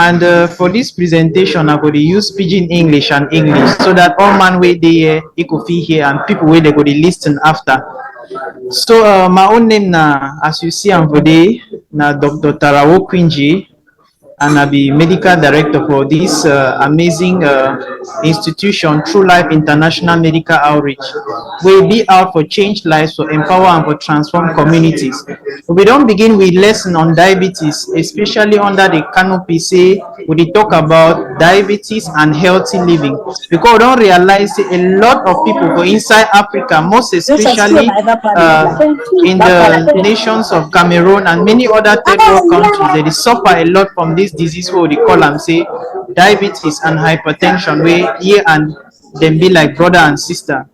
And for this presentation, I go to use pidgin English and English so that all man way there, he could feel here, and people way they go to listen after. So my own name na, as you see, I'm today na Dr. Tarawo Kwinji, and I'll be medical director for this amazing institution, True Life International Medical Outreach. We'll be out for change lives, for empower and for transform communities. We don't begin with lesson on diabetes, especially under the canopy say we talk about diabetes and healthy living, because we don't realize a lot of people go inside Africa, most especially in the nations of Cameroon and many other third world countries, they suffer a lot from this disease where they call them say diabetes and hypertension, where here and them be like brother and sister.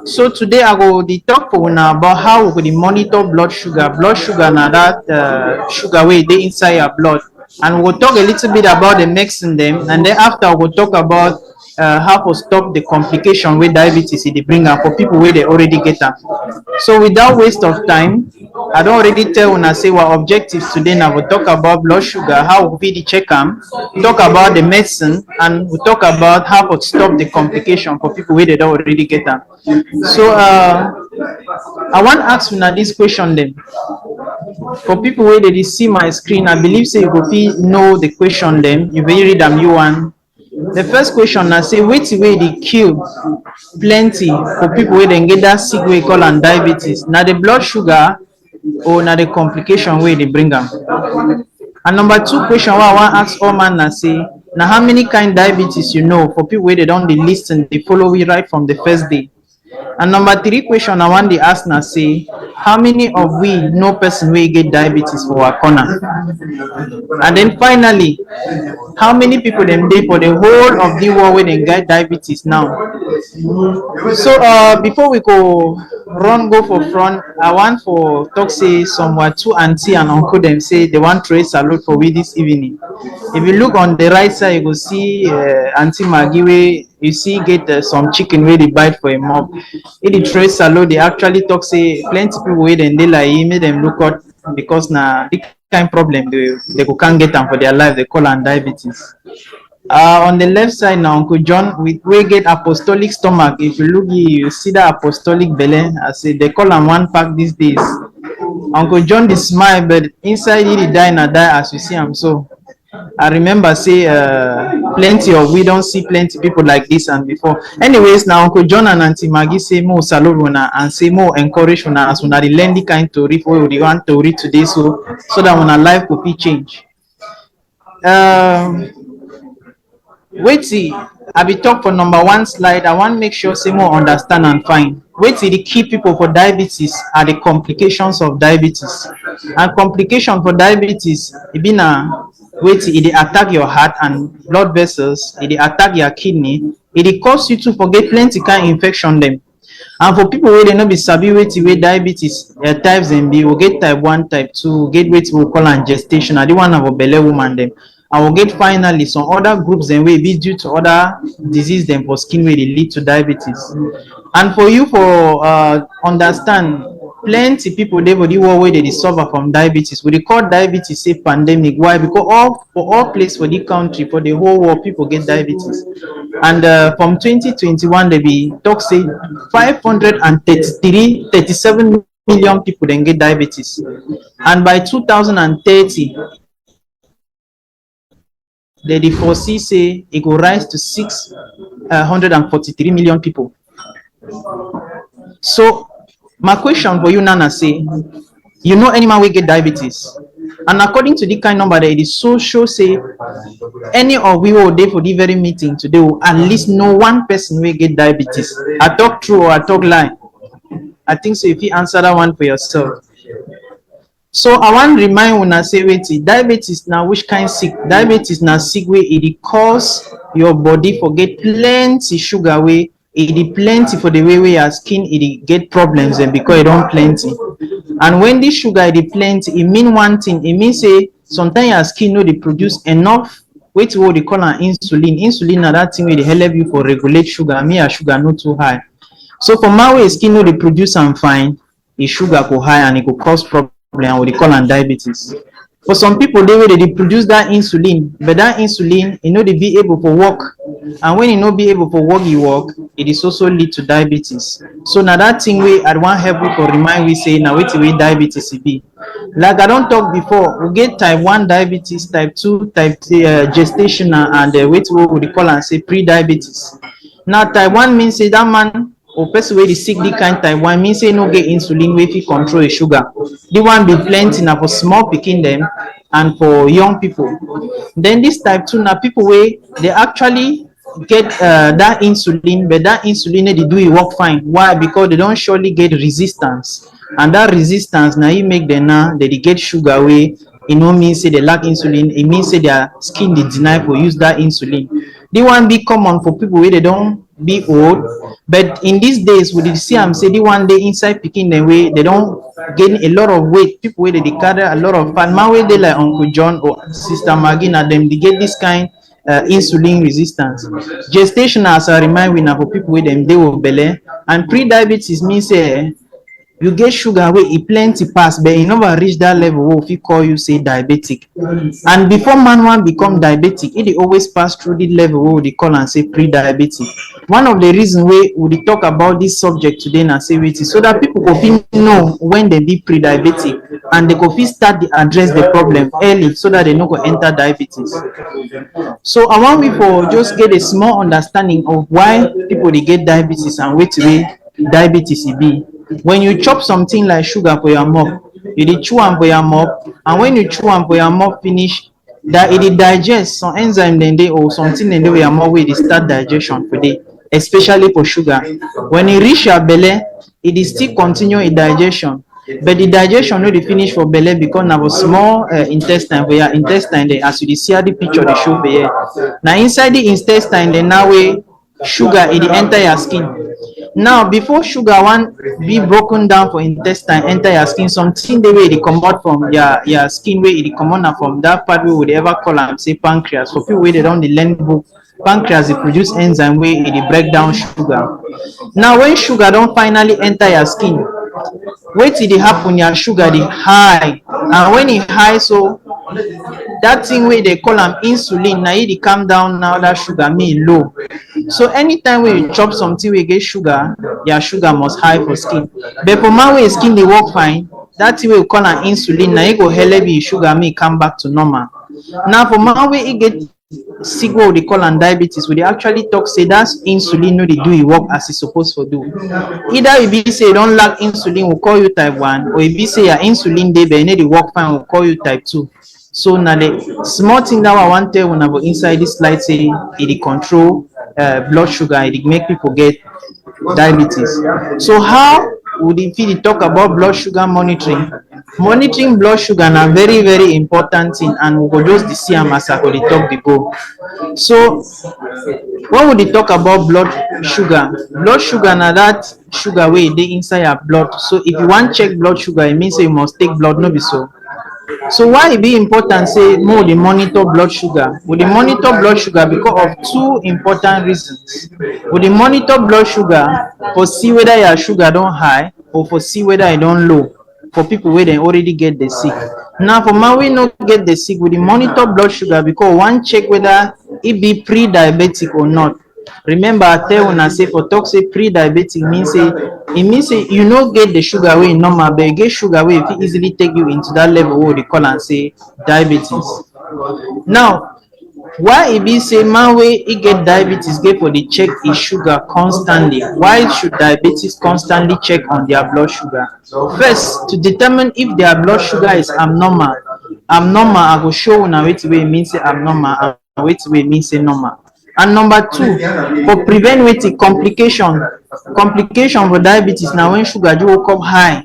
So today I go the talk for now about how we could monitor blood sugar. Blood sugar now that sugar way they inside your blood, and we'll talk a little bit about the medicine them, and then after we'll talk about how to stop the complication with diabetes they bring up for people where they already get them. So without waste of time, I don't already tell when I say what objectives today. Now we'll talk about blood sugar, how we the check them, talk about the medicine, and we'll talk about how to stop the complication for people where they don't already get them. So I want to ask you now this question then. For people where they see my screen, I believe say you go know the question then. You will read them you want. The first question I say, which way they kill plenty for people where they get that sick way called and diabetes. Now the blood sugar or now the complication way they bring them. And number two question what I want to ask all man I say, now how many kind diabetes you know for people where they don't they listen, they follow we right from the first day. And number three question I want to ask now say, how many of we know person where get diabetes for our corner? And then finally, how many people them dey for the whole of the world where they get diabetes now? So before we go go for front, I want for talk say somewhat two auntie and uncle them say they want to salute for we this evening. If you look on the right side, you will see Auntie Maggie where you see get some chicken where they bite for a mob. If the trace salute, they actually talk say plenty people wait and they like make them look out because now the kind problem they can't get them for their life. They call them diabetes. On the left side now, Uncle John, we get apostolic stomach. If you look, you see the apostolic belly. I say they call them one pack these days. Uncle John the smile, but inside he die and die as you see him. So I remember say plenty of we don't see plenty people like this and before. Anyways, now Uncle John and Auntie Maggie say more salute and say more encourage una as una learn the kind story for we want to read today so that when our life could be change. Wait see, I be talk for number one slide. I want to make sure say more understand and find. Wait see, the key people for diabetes are the complications of diabetes. And complication for diabetes, it be na wait see, it attack your heart and blood vessels, it attack your kidney, it cause you to forget plenty kind infection them. And for people where they not be sabi wait diabetes types and be will get type 1, type 2, get wait we call and gestation. I don't want to have a belly woman them. I will get finally some other groups and way be due to other disease them for skin where they lead to diabetes. And for you for understand plenty people they for the world where they suffer from diabetes. We call diabetes a pandemic. Why? Because for all place for the country, for the whole world, people get diabetes. And from 2021 they be talk say 537 million people then get diabetes. And by 2030 they foresee say it will rise to 643 million people. So my question for you, Nana, say, you know any man will get diabetes? And according to the kind number that it is so sure say any of we will there for the very meeting today will at least know one person will get diabetes. I talk true or I talk lie? I think so if you answer that one for yourself. So I want to remind when I say wait, diabetes now which kind sick? Diabetes now sick way it cause your body forget plenty sugar way, it plenty for the way your skin it get problems and because it don't plenty. And when this sugar it plenty, it mean one thing, it means say sometimes your skin no they produce enough wait what they call an insulin. Insulin now that thing will help you for regulate sugar. Me your sugar not too high. So for my way skin no they produce and fine, the sugar go high and it could cause problem. What they call and diabetes. For some people, they wey dey produce that insulin, but that insulin e no dey be able for work, and when e no be able for work e work, it is also lead to diabetes. So na that thing wey I wan help you for remind we say na wetin wey diabetes e be. Like I don talk before, we get type 1 diabetes, type 2, type gestational, and wetin we dey call am say pre-diabetes. Now type 1 mean say that man or person wey dey sick the kind type 1 mean say no get insulin wey fit control e sugar. The one be plenty na for small pikin dem and for young people. Then this type 2 na people wey dey actually get that insulin, but that insulin no dey do e work fine. Why? Because they don surely get resistance, and that resistance na im make dem now dey get sugar wey e no mean say they lack insulin, e mean say their skin dey deny for use that insulin. The one be common for people wey dey don be old, but in these days we dey see am say the one dey inside pikin dem wey they don gain a lot of weight, people wey dey carry a lot of fat, man wey dey like Uncle John or Sister Maggie, na dem dey get this kind insulin resistance. Gestational, as I remind we, na for people wey dem dey with belle, and pre-diabetes mean say you get sugar wey e plenty pass, but e never reach that level wey we fit call you say diabetic. And before man wan become diabetic, e dey always pass through the level wey we dey call am say pre-diabetic. One of the reason wey we dey talk about this subject today na say wetin, so that people go fit know when dem be pre-diabetic, and they go fit start dey address the problem early so that they no go enter diabetes. So I want we for just get a small understanding of why people dey get diabetes and wetin wey diabetes e be. When you chop something like sugar for your mouth, you dey chew am for your mouth, and when you chew am for your mouth finish, that e dey digest some enzyme dem dey or something dem dey for your mouth wey dey start digestion for dey, especially for sugar. When e reach your belle, e dey still continue e digestion, but the digestion no dey finish for belle because na for small intestine, for your intestine there, as you dey see how the picture dey show for here. Na inside the intestine there now wey sugar e dey enter your skin. Now before sugar wan be broken down for intestine enter your skin, something dey wey e dey comot from your skin, wey e dey comot na from that part wey we dey ever call am say pancreas. For people wey dey don dey learn book, pancreas dey produce enzyme wey e dey break down sugar. Now when sugar don finally enter your skin, wetin dey happen, your sugar dey high, and when e high so, that thing wey dey call am insulin na e dey calm down now that sugar make e low. So anytime wey you chop something wey get sugar, your sugar must high for skin. But for man wey skin dey work fine, that thing wey we call am insulin na e go help the sugar make e come back to normal. Now for man wey e get sick wey we dey call am diabetes, we dey actually talk say that insulin no dey do e work as e suppose for do. Either e be say you don lack insulin, we call you type 1, or e be say your insulin dey but e no dey work fine, we call you type 2. So na the small thing that I wan tell una for inside this slide say e dey control blood sugar, e dey make people get diabetes. So how we dey fit talk about blood sugar monitoring? Monitoring blood sugar na very very important thing, and we go just dey see am as I go dey talk dey go. So when we dey talk about blood sugar na that sugar wey dey inside your blood. So if you wan check blood sugar, e mean say you must take blood, no be so. So why e be important say make we dey monitor blood sugar? We dey monitor blood sugar because of two important reasons. We dey monitor blood sugar for see whether your sugar don high, or for see whether e don low, for people wey dem already get the sick. Now for man wey no get the sick, we dey monitor blood sugar because we wan check whether e be pre-diabetic or not. Remember I tell una say for talk say pre-diabetic mean say e mean say you no get the sugar wey normal, but you get sugar wey fit easily take you into that level wey we dey call am say diabetes. Now why e be say man wey e get diabetes get for dey check e sugar constantly? Why should diabetes constantly check on their blood sugar? First, to determine if their blood sugar is abnormal. I go show una wetin wey e mean say abnormal and wetin wey e mean say normal. And number two, for prevent wetin complication for diabetes na when sugar just wake up high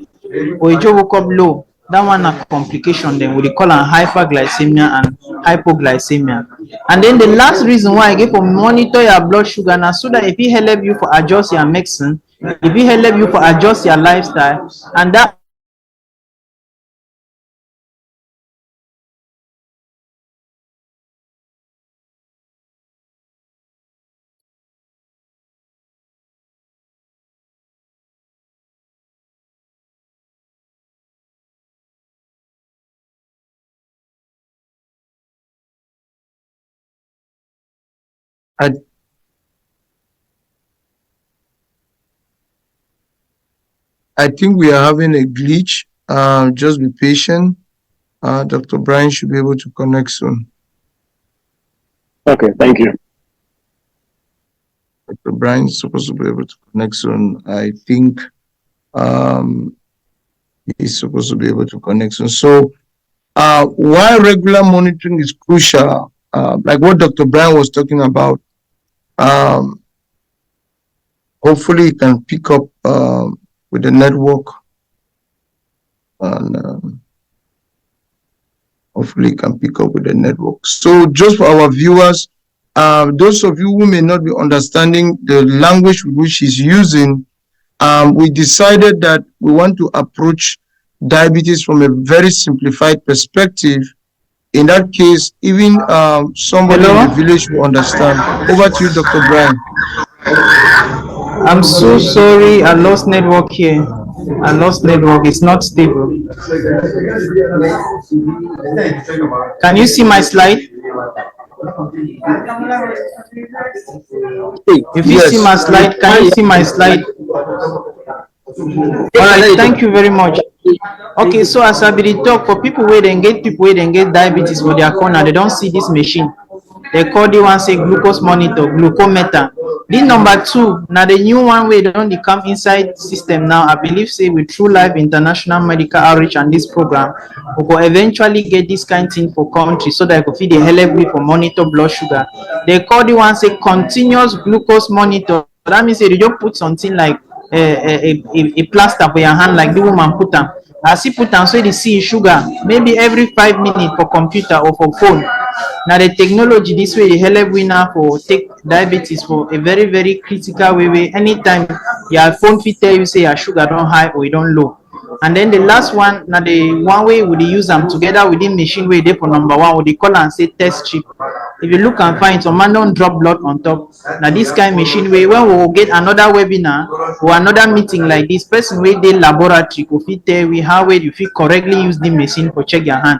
or e just wake up low. That one na complication dem, we dey call am hyperglycemia and hypoglycemia. And then the last reason why I get for monitor your blood sugar na so that e fit help you for adjust your medicine, e fit help you for adjust your lifestyle, and that I I think we are having a glitch. Just be patient. Dr. Brian should be able to connect soon. Okay, thank you. Dr. Brian is supposed to be able to connect soon. I think he's supposed to be able to connect soon. So while regular monitoring is crucial, like what Dr. Brian was talking about, hopefully he can pick up with the network, and hopefully he can pick up with the network. So just for our viewers, those of you who may not be understanding the language which he's using, we decided that we want to approach diabetes from a very simplified perspective. In that case, even somebody in the village will understand. Over to you, Dr. Brian. I'm so sorry, I lost network here. I lost network, it's not stable. Can you see my slide? If you see my slide, can you see my slide? All right, thank you very much. Okay, so as I be dey talk, for people wey dem get diabetes for their corner, they don't see this machine. They call the one say glucose monitor, glucometer. This number 2, now the new one wey don dey come inside system now. I believe say with True Life International Medical Outreach and this program, we go eventually get this kind thing for country so that I go fit dey help we for monitor blood sugar. They call the one say continuous glucose monitor. That means say they just put something like a plaster for your hand, like the woman put am. As he put am, so they see sugar maybe every 5 minutes for computer or for phone. Now the technology this way, they help we now for take diabetes for a very very critical way. Anytime your phone fit tell you say your sugar don't high or you don't low. And then the last one, now the one way we use them together within machine way they for number 1, we they call and say test chip. If you look and find some man don't drop blood on top. Now this kind of machine way, when we will get another webinar or another meeting like this, person way they laboratory go fit tell we how way you fit correctly use the machine for check your hand.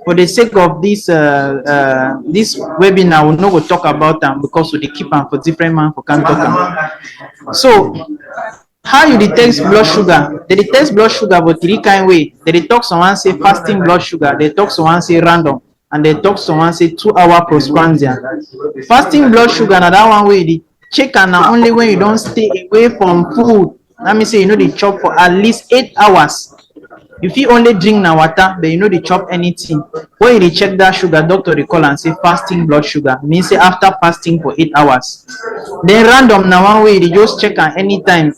For the sake of this this webinar, we no go talk about them because we dey keep them for different man for can talk am. So how you detect blood sugar? They detect blood sugar but 3 kind way. They talk someone say fasting blood sugar, they talk someone say random, and they talk someone say 2-hour postprandial. Fasting blood sugar na that one way they check am na only when you don't stay away from food. That means say you know they chop for at least 8 hours. You fit only drink na water, but you know they chop anything. When you dey check that sugar, doctor dey call and say fasting blood sugar. Means say after fasting for 8 hours. Then random na one way you just check am anytime.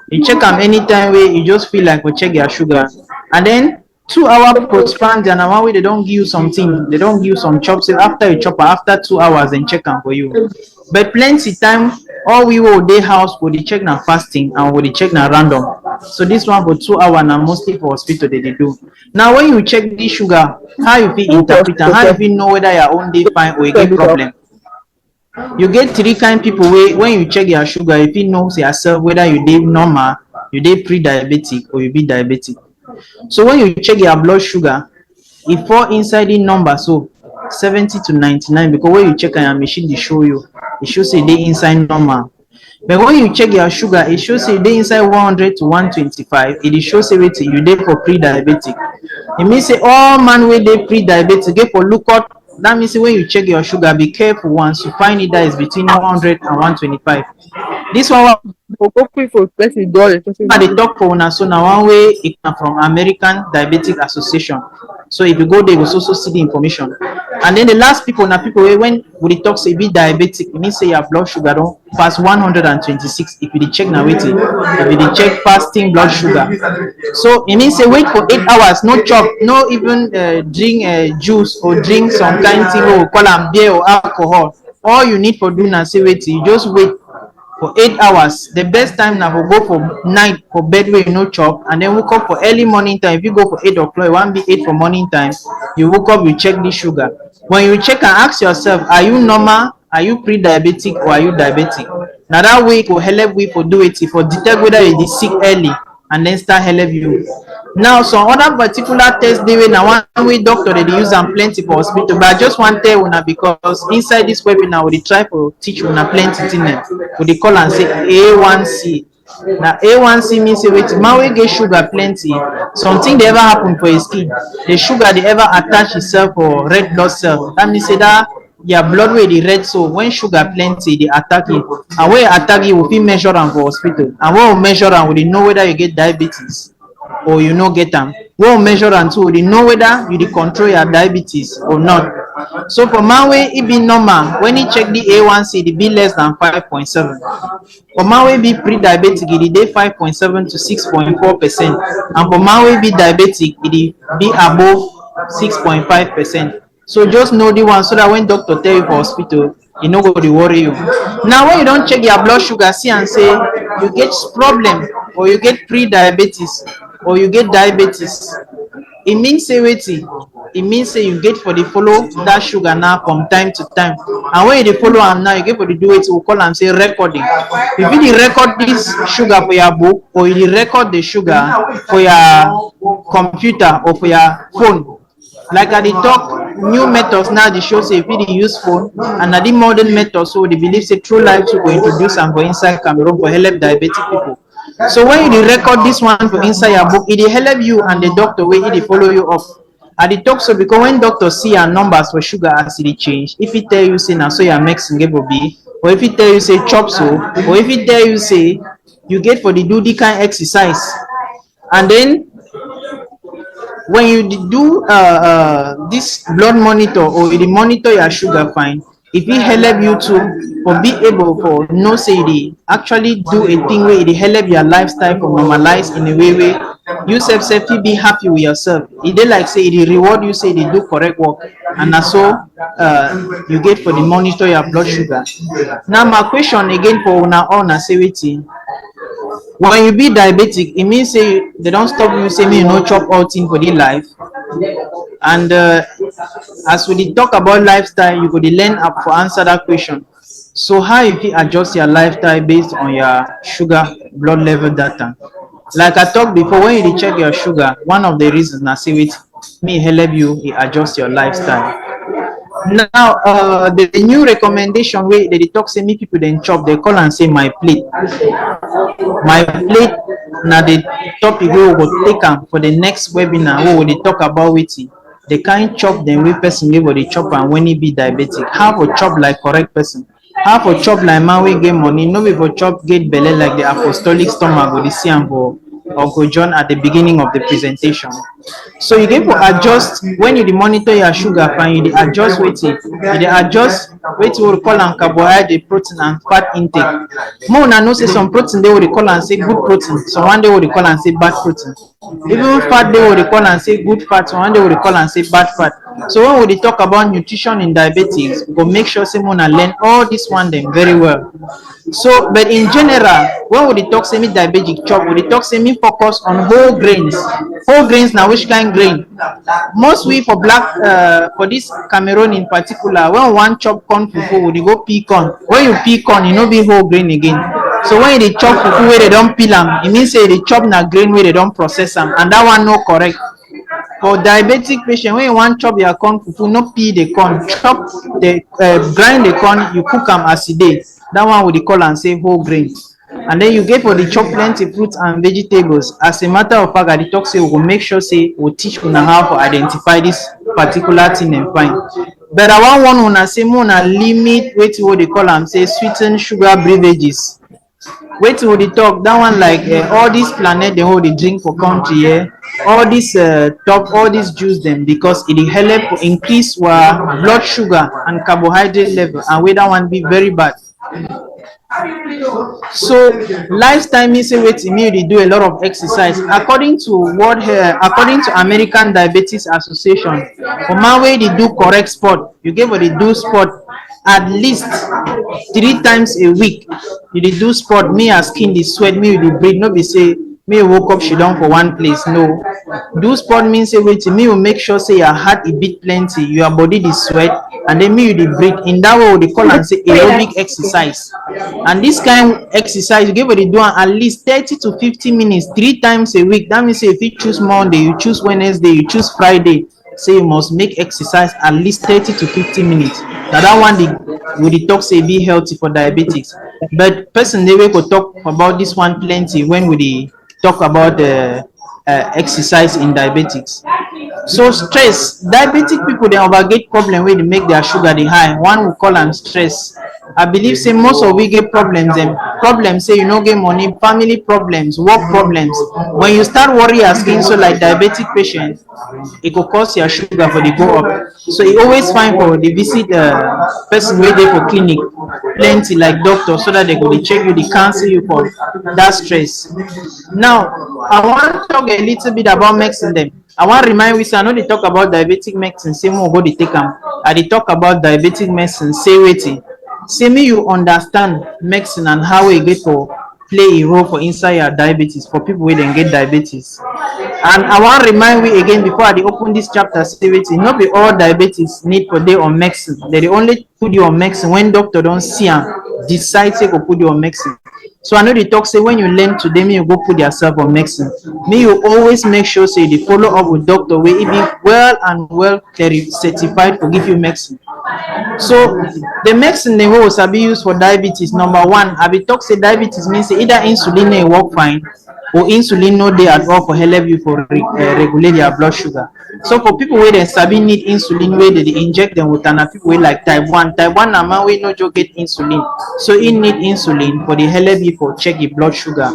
You check am anytime way you just feel like we check your sugar. And then 2-hour postprandial na one way they don't give you something. They don't give you some chop. Say after you chop after 2 hours, then check am for you. But plenty time, all we will dey house go dey check na fasting and we dey check na random. So this one for 2 hours na mostly for hospital they do. Now when you check this sugar, how you fit interpret and how you fit know whether your own dey fine or you get problem? You get 3 kind people wey when you check your sugar, you fit know yourself whether you dey normal, you dey pre-diabetic or you be diabetic. So when you check your blood sugar, e fall inside the number so 70 to 99, because when you check on your machine, they show you, it shows say they inside normal. But when you check your sugar, it shows say they inside 100 to 125. It shows say you dey for pre-diabetic. It means say all man wey dey pre-diabetic get for look up. That means say when you check your sugar, be careful once you find it that is between 100 and 125. This one I dey talk for una so na one way it come from American Diabetic Association. So if you go there, you will also see the information. And then the last people na people wey when we dey talk say be diabetic, it means say your blood sugar don pass 126. If you dey check na wetin, if you dey check fasting blood sugar. So it means say wait for 8 hours, no chop, no even drink juice or drink some kind thing wey we call am beer or alcohol. All you need for do na say wait, you just wait for 8 hours. The best time now for go for night for bed where you no chop, and then wake up for early morning time. If you go for 8 o'clock, it won't be 8 for morning time. You wake up, you check the sugar. When you check and ask yourself, are you normal, are you pre-diabetic, or are you diabetic? Now that way it will help we for do it, for detect whether you is sick early and then start help you. Now some other particular test dey wey na one way doctor dey use am plenty for hospital, but I just wan tell una because inside this webinar we dey try to teach una plenty thing dem. We dey call am say A1C. Na A1C mean say wetin? Man wey get sugar plenty, something dey ever happen for his skin, the sugar dey ever attach itself for red blood cell. That mean say that your blood wey dey red, so when sugar plenty e dey attack it, and when e attack it we fit measure am for hospital, and when we measure am we dey know whether you get diabetes or you no get am. When we measure am too we dey know whether you dey control your diabetes or not. So for man wey e be normal, when he check the A1C e dey be less than 5.7. For man wey be pre-diabetic e dey 5.7 to 6.4%, and for man wey be diabetic e dey be above 6.5%. So just know the one so that when doctor tell you for hospital, e no go dey worry you. Now when you don check your blood sugar, see am say you get problem or you get pre-diabetes or you get diabetes, e mean say wetin? E mean say you get for dey follow that sugar now from time to time, and when you dey follow am now you get for dey do wetin we call am say recording. You fit dey record this sugar for your book, or you dey record the sugar for your computer or for your phone. Like I dey talk, new methods now dey show say you fit dey use phone, and na the modern method, so they believe say True Life to go introduce am for inside Cameroon for help diabetic people. So when you dey record this one for inside your book, e dey help you and the doctor wey e dey follow you up. I dey talk so because when doctor see your numbers for sugar as e dey change, if he tell you say na so your medicine get go be, or if he tell you say chop so, or if he tell you say you get for dey do the kind exercise, and then when you do this blood monitor or you dey monitor your sugar fine, e fit help you to for be able for know say you dey actually do a thing wey e dey help your lifestyle for normalize in a way wey you sef fit be happy with yourself. E dey like say e dey reward you say you dey do correct work, and na so you get for dey monitor your blood sugar. Now my question again for una all na say wetin? When you be diabetic, e mean say they don stop you say make you no chop all thing for the life. And as we dey talk about lifestyle, you go dey learn up for answer that question. So how you fit adjust your lifestyle based on your sugar blood level data? Like I talked before, when you dey check your sugar, one of the reasons na say wait, me help you adjust your lifestyle. Now the new recommendation wey they dey talk say me people dem chop, they call am say my plate. My plate na the topic wey we go take am for the next webinar wey we dey talk about wetin the kind chop dem wey person wey go dey chop am when e be diabetic. How for chop like correct person, how for chop like man wey get money, no be for chop get belle like the apostolic stomach go dey see am for Uncle John at the beginning of the presentation. So you get to adjust when you dey monitor your sugar fine, you dey adjust wetin, you dey adjust wetin we call am carbohydrate, protein and fat intake. More una know say some protein dey we dey call am say good protein, some one day we dey call am say bad protein. Even fat dey we dey call am say good fat, some one day we dey call am say bad fat. So when we dey talk about nutrition in diabetes, we go make sure say una learn all this one dem very well. So but in general, when we dey talk say me diabetic chop, we dey talk say me focus on whole grains. Whole grains na which kind grain? Most we for black for this Cameroon in particular, when we wan chop corn fufu, we dey go peel corn. When you peel corn, e no be whole grain again. So when you dey chop fufu wey they don peel am, e mean say you dey chop na grain wey they don process am, and that one no correct. For diabetic patient, when you wan chop your corn fufu, no peel the corn, chop the grind the corn, you cook am as e dey. That one we dey call am say whole grain. And then you get for the chop plenty fruits and vegetables. As a matter of fact, I dey talk say we go make sure say we teach una how to identify this particular thing and fine. But I wan warn una say make una limit wetin we dey call am say sweetened sugar beverages. Wetin we dey talk, that one like all this planet dem wey dey drink for country here, all this top, all this juice dem, because it dey help to increase our blood sugar and carbohydrate level, and wey that one be very bad. So lifestyle means say wetin me dey do a lot of exercise. According to according to American Diabetes Association, for man wey dey do correct sport, you get for dey do sport at least 3 times a week. You dey do sport, me as skin dey sweat, me you dey breathe, no be say Me woke up, she done for one place. No. Do sport means say wait, me will make sure say your heart a bit plenty, your body the sweat, and then me you the breathe. In that way, they call and say aerobic exercise. And this kind of exercise, you give it do at least 30 to 50 minutes, 3 times a week. That means say if you choose Monday, you choose Wednesday, you choose Friday, say you must make exercise at least 30 to 50 minutes. Now that one the talk say be healthy for diabetics. But person they will go talk about this one plenty when we talk about the exercise in diabetics. So stress, diabetic people they overget problem where they make their sugar the high. One will call them stress. I believe say most of we get problems and problems say you no get money, family problems, work problems. When you start worry asking so like diabetic patient, it could cause your sugar for the go up. So it always fine for the visit person where they for clinic plenty like doctor so that they go dey check you, they cancel you for that stress. Now I want to talk a little bit about medicine them. I want to remind we say I know they talk about diabetic medicine, say more go they take them. I they talk about diabetic medicine, say waiting. Say me you understand medicine and how it get to play a role for inside your diabetes for people who then get diabetes. And I want to remind we again before I dey open this chapter, say waiting, not be all diabetes need for day on medicine. They only put you on medicine when doctor don't see and decide say go put you on medicine. So I know the talk say when you learn today, me you go put yourself on medicine. Me you always make sure say they follow up with doctor where it be well and well certified to give you medicine. So the medicine they will be used for diabetes. Number one, I be talk say diabetes means say either insulin they work fine or insulin no dey at all for help you for regulate your blood sugar. So for people where they sabi need insulin where they inject them with and people wey like type 1. Type 1 na man wey no just get insulin. So he need insulin for the help you for check the blood sugar.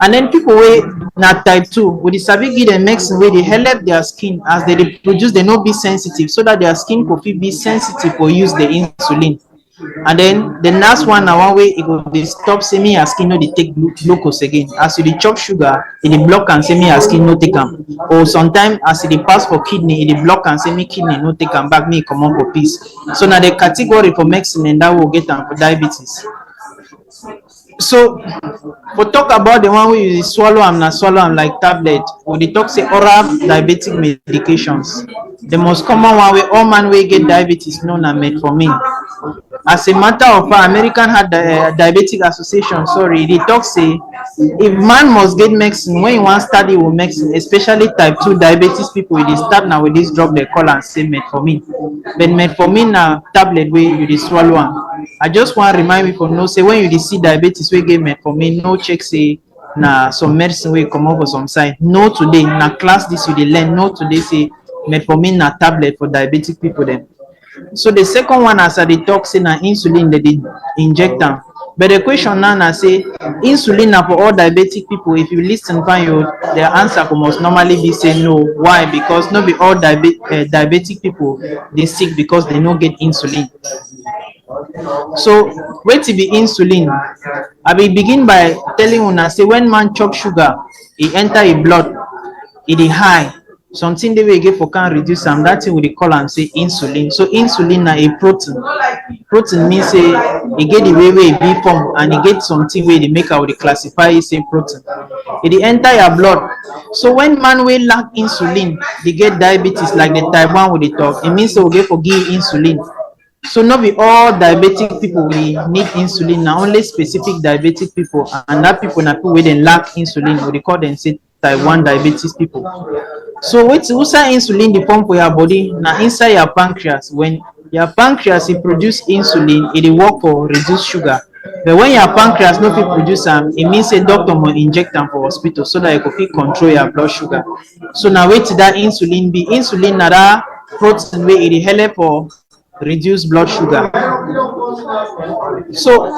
And then people wey na type 2 with the sabi give them medicine wey dey help their skin as they dey produce they no be sensitive so that their skin go fit be sensitive for use the insulin. And then the last one na one way it go dey stop say me your skin no dey take glucose again. As you dey chop sugar, e dey block am say me your skin no take am. Or sometimes as e dey pass for kidney, e dey block am say me kidney no take am back, me comot for peace. So na the category for medicine and that will get am for diabetes. So we talk about the one wey you swallow am na swallow am like tablet. We dey talk say oral diabetic medications. The most common one wey all man wey get diabetes know na metformin. As a matter of fact, American Heart Diabetic Association, sorry, they talk say if man must get medicine when you want study with medicine, especially type 2 diabetes people, they start now with this drug they call and say metformin. But metformin na tablet where you dey swallow am. I just want to remind people know say when you dey see diabetes we get metformin, no check say na some medicine wey come up for some side. No today, na class this you dey learn. No today say metformin na tablet for diabetic people then. So the second one as I dey talk say na insulin that they inject am. But the question now na say insulin na for all diabetic people. If you listen fine, you the answer must normally be say no. Why? Because not be all diabetic people they sick because they no get insulin. So wait to be insulin. I will begin by telling una say when man chop sugar, it enter a blood, it is high. Something they will get for can reduce am. That thing we dey call am say insulin. So insulin na a protein. Protein means say e get the way e be form and e get something wey dey make our dey classify it say protein. E dey enter your blood. So when man wey lack insulin, they get diabetes like the type 1 we dey talk. It means say we get for give insulin. So not be all diabetic people we need insulin. Na only specific diabetic people and that people na people wey dey lack insulin. We dey call them say type 1 diabetes people. So wait, inside insulin the pump for your body now inside your pancreas. When your pancreas it produce insulin, it work for reduce sugar. But when your pancreas no fit produce them, it means a doctor will inject them for hospital so that you can fit control your blood sugar. So now wait that insulin be insulin na that protein way it help for reduce blood sugar. So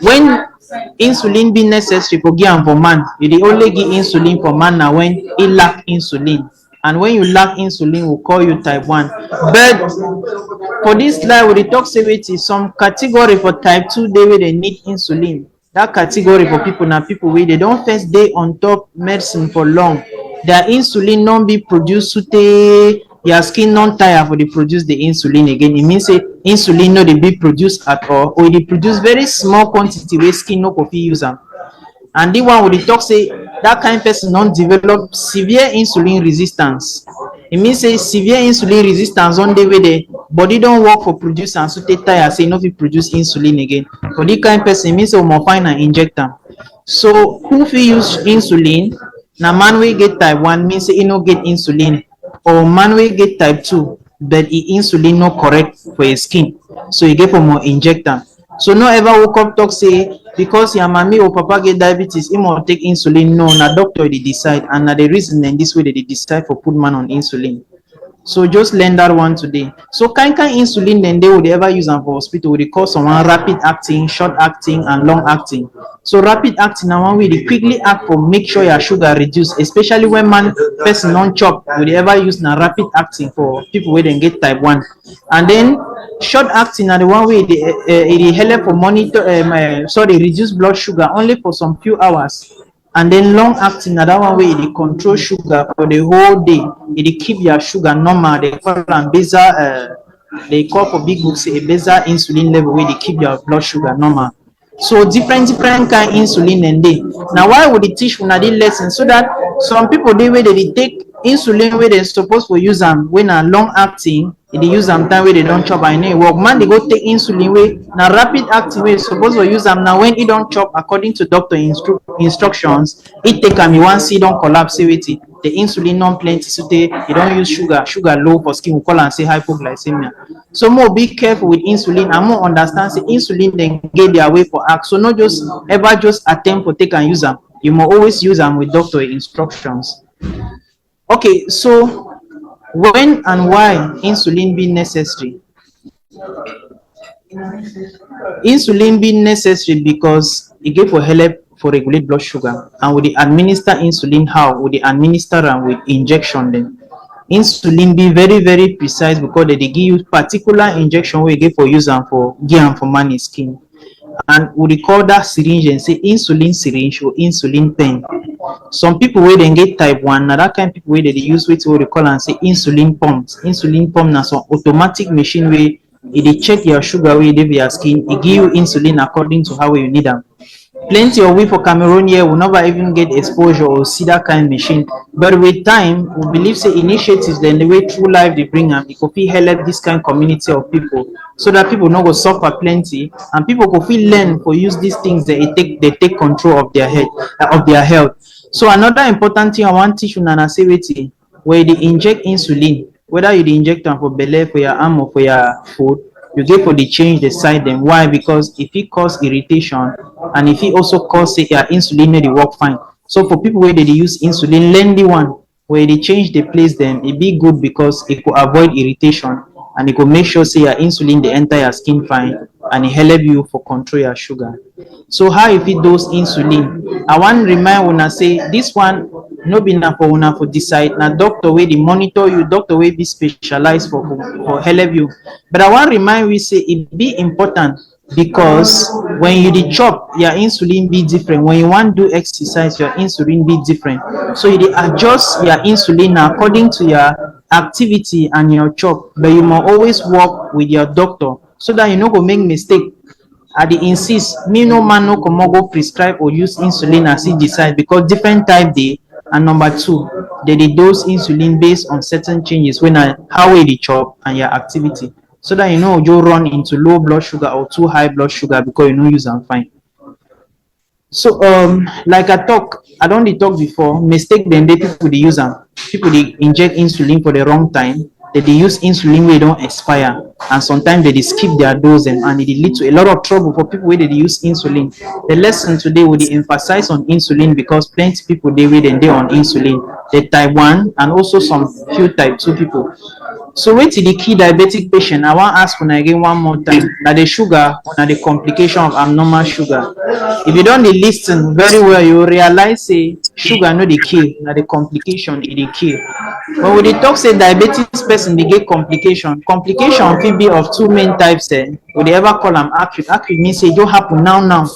when insulin be necessary for give am for man, you dey only give insulin for man now when he lack insulin. And when you lack insulin, we'll call you type 1. But for this slide, we dey talk say wait is some category for type 2 they where they need insulin. That category for people now people where they don't first day on top medicine for long. Their insulin non be produced sute your skin non tire for the produce the insulin again. It means say insulin no dey be produced at all, or they produce very small quantity where skin no coffee use them. and the one with the talk say that kind person don't develop severe insulin resistance. It means say severe insulin resistance on the way the body don't work for produce and so they tire say no fit produce insulin again. For the kind person, it means say we must find an injector. So who fit use insulin? Na man wey get type 1 means say e no get insulin, or man wey get type 2 but e insulin no correct for his skin, so e get for more injector. So no ever wake up talk say because your mommy or papa get diabetes, e must take insulin. No, na doctor dey decide, and na the reason then this way they decide for put man on insulin. So just learn that one today. So kind insulin then they would ever use them for hospital. We call someone rapid acting, short acting, and long acting. So rapid acting now one way they quickly act for make sure your sugar reduce, especially when man person non chop. Would ever use na rapid acting for people where they get type 1. And then short acting are the one way they help for monitor sorry reduce blood sugar only for some few hours. And then long acting na that one way they control sugar for the whole day. It keep your sugar normal. They call them basal they call for big books a basal insulin level where they keep your blood sugar normal. So different kind insulin and they. Now why would they teach una this lesson? So that some people they way they take insulin where they supposed to use them when a long acting, they use them time where they don't chop and it work. Man they go take insulin way now rapid acting way supposed to use them now when it don't chop according to doctor instructions, it take them you want see don't collapse with it. The insulin non plenty so they you don't use sugar low for skin we call and say hypoglycemia. So more be careful with insulin and more understand say insulin then get their way for act. So not just ever just attempt to take and use them. You must always use them with doctor instructions. Okay, so when and why insulin be necessary? Insulin be necessary because it give for help for regulate blood sugar, and with the administer insulin how with the administer and with injection then. Insulin be very precise because they give you particular injection where you get for use and for give and for man skin. And we call that syringe and say insulin syringe or insulin pen. Some people where they get type 1, now that kind of people where they use what we call and say insulin pumps. Insulin pump na some automatic machine where it check your sugar where they your skin, it give you insulin according to how you need them. Plenty of we for Cameroon here will never even get exposure or see that kind of machine. But with time, we believe say initiatives then the way through life they bring them, it could be help this kind of community of people so that people not go suffer plenty and people could feel learn for use these things that they take control of their head of their health. So another important thing I want to teach you Nana say where they inject insulin, whether you inject them for belly, for your arm or for your food, you get for the change the side them. Why? Because if it cause irritation and if it also cause say your insulin may work fine. So for people where they use insulin, learn the one where they change the place them, it be good because it could avoid irritation and it could make sure say your insulin the enter your skin fine and it help you for control your sugar. So how if it dose insulin? I want remind una say this one no be na for una for decide. Na doctor wey dey monitor you, doctor wey be specialized for help you. But I want remind we say it be important because when you dey chop, your insulin be different. When you want do exercise, your insulin be different. So you dey adjust your insulin according to your activity and your chop. But you must always work with your doctor so that you no go make mistake. I dey insist me no man no come go prescribe or use insulin as he decide because different type dey. And number 2, they dose insulin based on certain changes when how we dey chop and your activity, so that you know you run into low blood sugar or too high blood sugar because you no use them fine. So like I don't talk before, mistake them they people they use them. People they inject insulin for the wrong time. They use insulin where don't expire, and sometimes they skip their dose and it lead to a lot of trouble for people where they use insulin. The lesson today will emphasize on insulin because plenty people they wait and they on insulin. The type 1 and also some few type 2 people. So wait till the key diabetic patient. I want to ask when again one more time that the sugar or the complication of abnormal sugar. If you don't listen very well, you will realize say sugar no the kill, na the complication it the kill. But when they talk say diabetes person they get complication. Complication can be of 2 main types. Would they ever call them acute? Acute means say it don't happen now.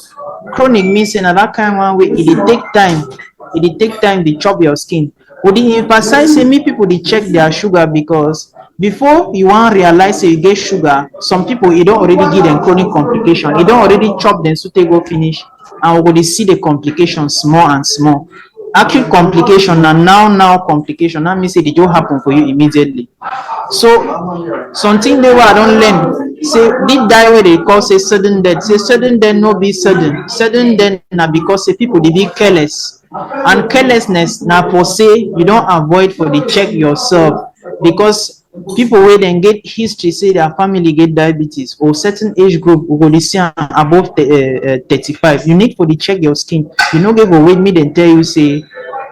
Chronic means say that kind one way it take time. It take time to chop your skin. Would they emphasize say me people they check their sugar because before you want realize say you get sugar, some people you don't already give them chronic complication. You don't already chop them so they go finish. and we go dey see the complications small and small. Acute complication na now complication, that mean say e just happen for you immediately. So something dey wey I don learn say this die wey dey call say sudden death, say sudden death no be sudden. Sudden death na because say people dey be careless, and carelessness na for say you don avoid for dey check yourself, because people wey dem get history say their family get diabetes or certain age group, we go dey see am above 35. You need for dey check your skin. You no go go wait make dem tell you say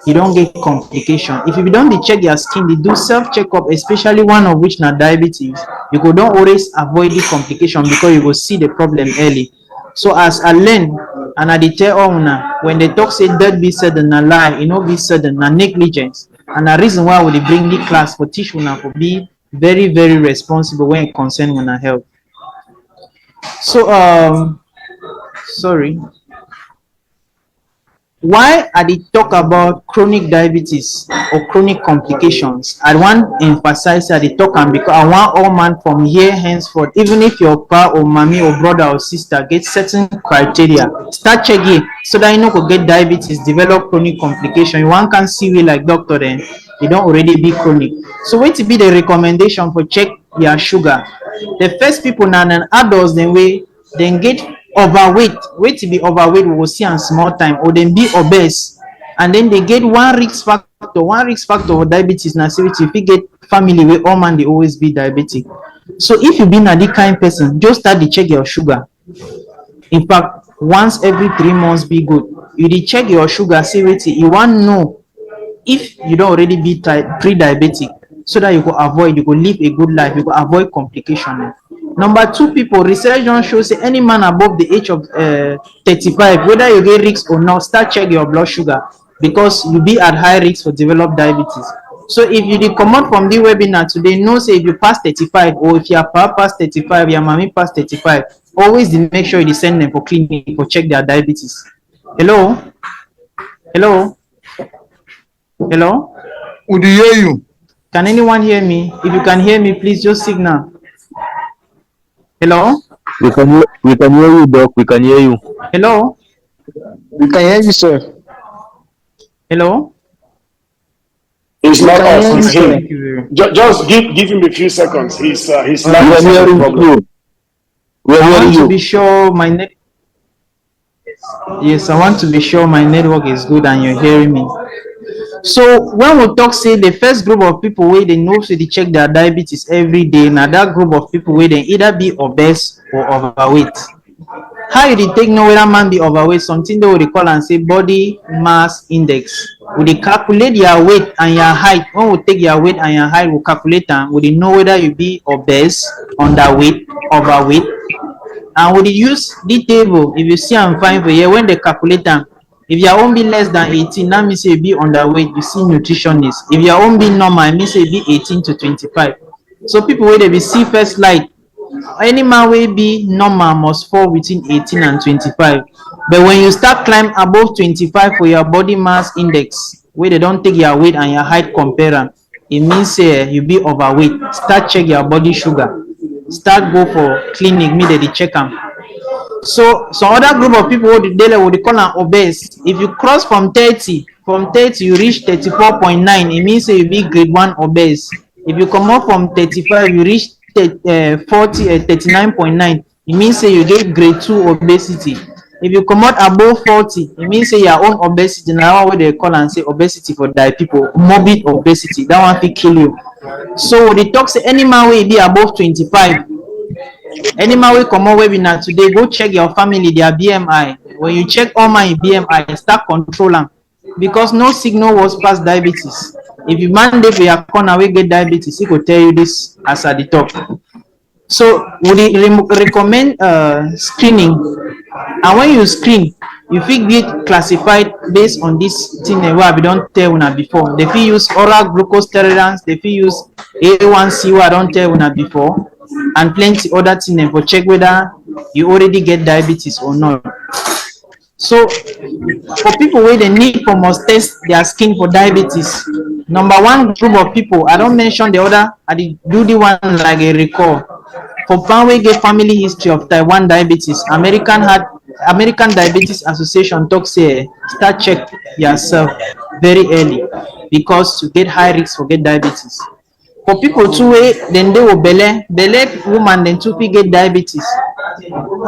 you don get complication. If you don dey check your skin, dey do self checkup, especially one of which na diabetes, you go don always avoid the complication because you go see the problem early. So as I learn and I dey tell all una, when they talk say death be sudden, na lie. E no be sudden, na negligence. And na reason why we dey bring the class for teach una for be very very responsible when it concern una health. So sorry. Why I dey talk about chronic diabetes or chronic complications, I wan emphasize I dey talk am because I want all man from here henceforth, even if your pa or mommy or brother or sister get certain criteria, start checking so that you no go get diabetes, develop chronic complication. You wan can see we like doctor then you don already be chronic. So wetin be the recommendation for check your sugar? The first people na adults dem wey dem get overweight. Wetin be overweight, we go see am small time, or dem be obese and then they get one risk factor. One risk factor for diabetes na say you fit get family wey all man dey always be diabetic. So if you be na this kind person, just start dey check your sugar. In fact, once every 3 months be good. You dey check your sugar, see wetin you wan know if you don already be pre-diabetic, so that you go avoid, you go live a good life, you go avoid complication. Number 2, people, research don show say any man above the age of 35, whether you get risk or not, start check your blood sugar because you be at high risk for develop diabetes. So if you dey comot from the webinar today, know say if you pass 35 or if your papa pass 35, your mommy pass 35, always dey make sure you dey send them for clinic for check their diabetes. Hello? Hello? Hello? Would you hear you? Can anyone hear me? If you can hear me, please just signal. Hello? We can hear you, Doc. We can hear you. Hello? We can hear you, sir. Hello? It's not us, it's Thank him. you very much. Just give him a few seconds. He's We are not hearing you. We are I hearing want to be you. sure my net. Yes, I want to be sure my network is good and you're hearing me. So when we talk say the first group of people where they know so they check their diabetes every day, now that group of people where they either be obese or overweight. How you dey take know whether man be overweight? Something they would call and say body mass index. We dey calculate your weight and your height. When we take your weight and your height, we calculate and we dey know whether you be obese, underweight, overweight. And we dey use the table. If you see I'm fine for here, when they calculate them, if your own be less than 18, that means you be underweight. You see nutritionist. If your own be normal, it means you be 18 to 25. So people where they be see first light, any man will be normal must fall between 18 and 25. But when you start climb above 25 for your body mass index, where they don't take your weight and your height compare them, it means you be overweight. Start check your body sugar. Start go for clinic, me they check them. So some other group of people who they call them obese. If you cross from 30 you reach 34.9, it means you be grade 1 obese. If you come up from 35 you reach 39.9, it means you get grade 2 obesity. If you come out above 40, it means your own obesity. Now what they call and say obesity for die people, morbid obesity. That one will kill you. So they talk say any man will be above 25. Any man will come out webinar today, go check your family, their BMI. When you check all my BMI, start control them. Because no signal was past diabetes. If you man dey for your corner we get diabetes, he could tell you this as at the top. So we recommend screening, and when you screen, you fit get classified based on this thing where we don't tell una before. They fit use oral glucose tolerance, they fit use A1C where I don't tell una before, and plenty other things for check whether you already get diabetes or not. So for people where they need for must test their skin for diabetes. Number 1 group of people, I don't mention the other, I did do the one like a recall. For people we get family history of type 1 diabetes, American Heart American Diabetes Association talks say start check yourself very early because you get high risk for get diabetes. For people too, then they will belle woman then too fit get diabetes.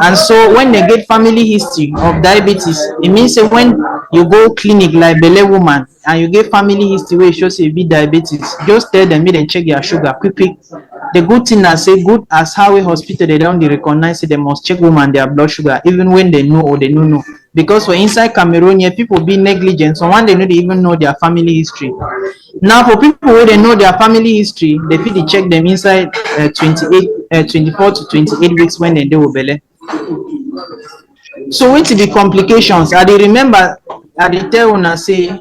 And so when they get family history of diabetes, it means say when you go clinic like belle woman and you get family history wey show say you be diabetes, just tell them make dem check your sugar quick quick. The good thing na say good as how a hospital they don dey recognize say they must check woman their blood sugar even when they know or they no know. Because for inside Cameroon here, people be negligent. Someone they no dey even know their family history. Now for people wey dey know their family history, they fit dey check them inside 24 to 28 weeks when they dey with belle. So wetin be complications? I dey remember, I dey tell una say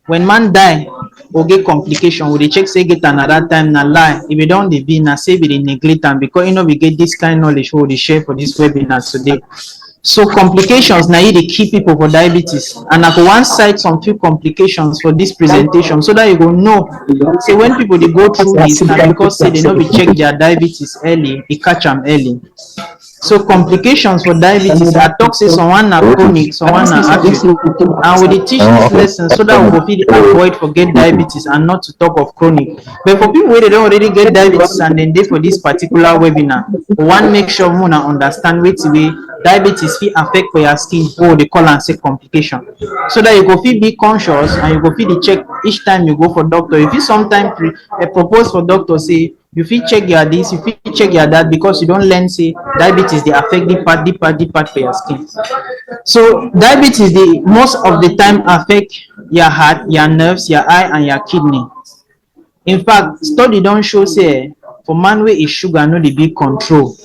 when man die or get complication, we dey check say get another time na lie. If e don dey be na say we dey neglect am because you know we get this kind knowledge wey we dey share for this webinar today. So complications na e dey kill people for diabetes, and I go wan cite some few complications for this presentation so that you go know say when people dey go through this na because say they no be check their diabetes early, e catch am early. So complications for diabetes, I talk say someone na chronic, someone na acute, and we dey teach this lesson so that we go fit avoid forget diabetes and not to talk of chronic. But for people wey dey don already get diabetes and then dey for this particular webinar, we wan make sure una understand wetin wey diabetes fit affect for your skin, or they call am say complication, so that you go fit be conscious and you go fit dey check each time you go for doctor. You fit sometimes propose for doctor say you fit check your this, you fit check your that, because you don learn say diabetes dey affect the part for your skin. So diabetes dey most of the time affect your heart, your nerves, your eye and your kidney. In fact, study don show say for man wey e sugar no dey be control,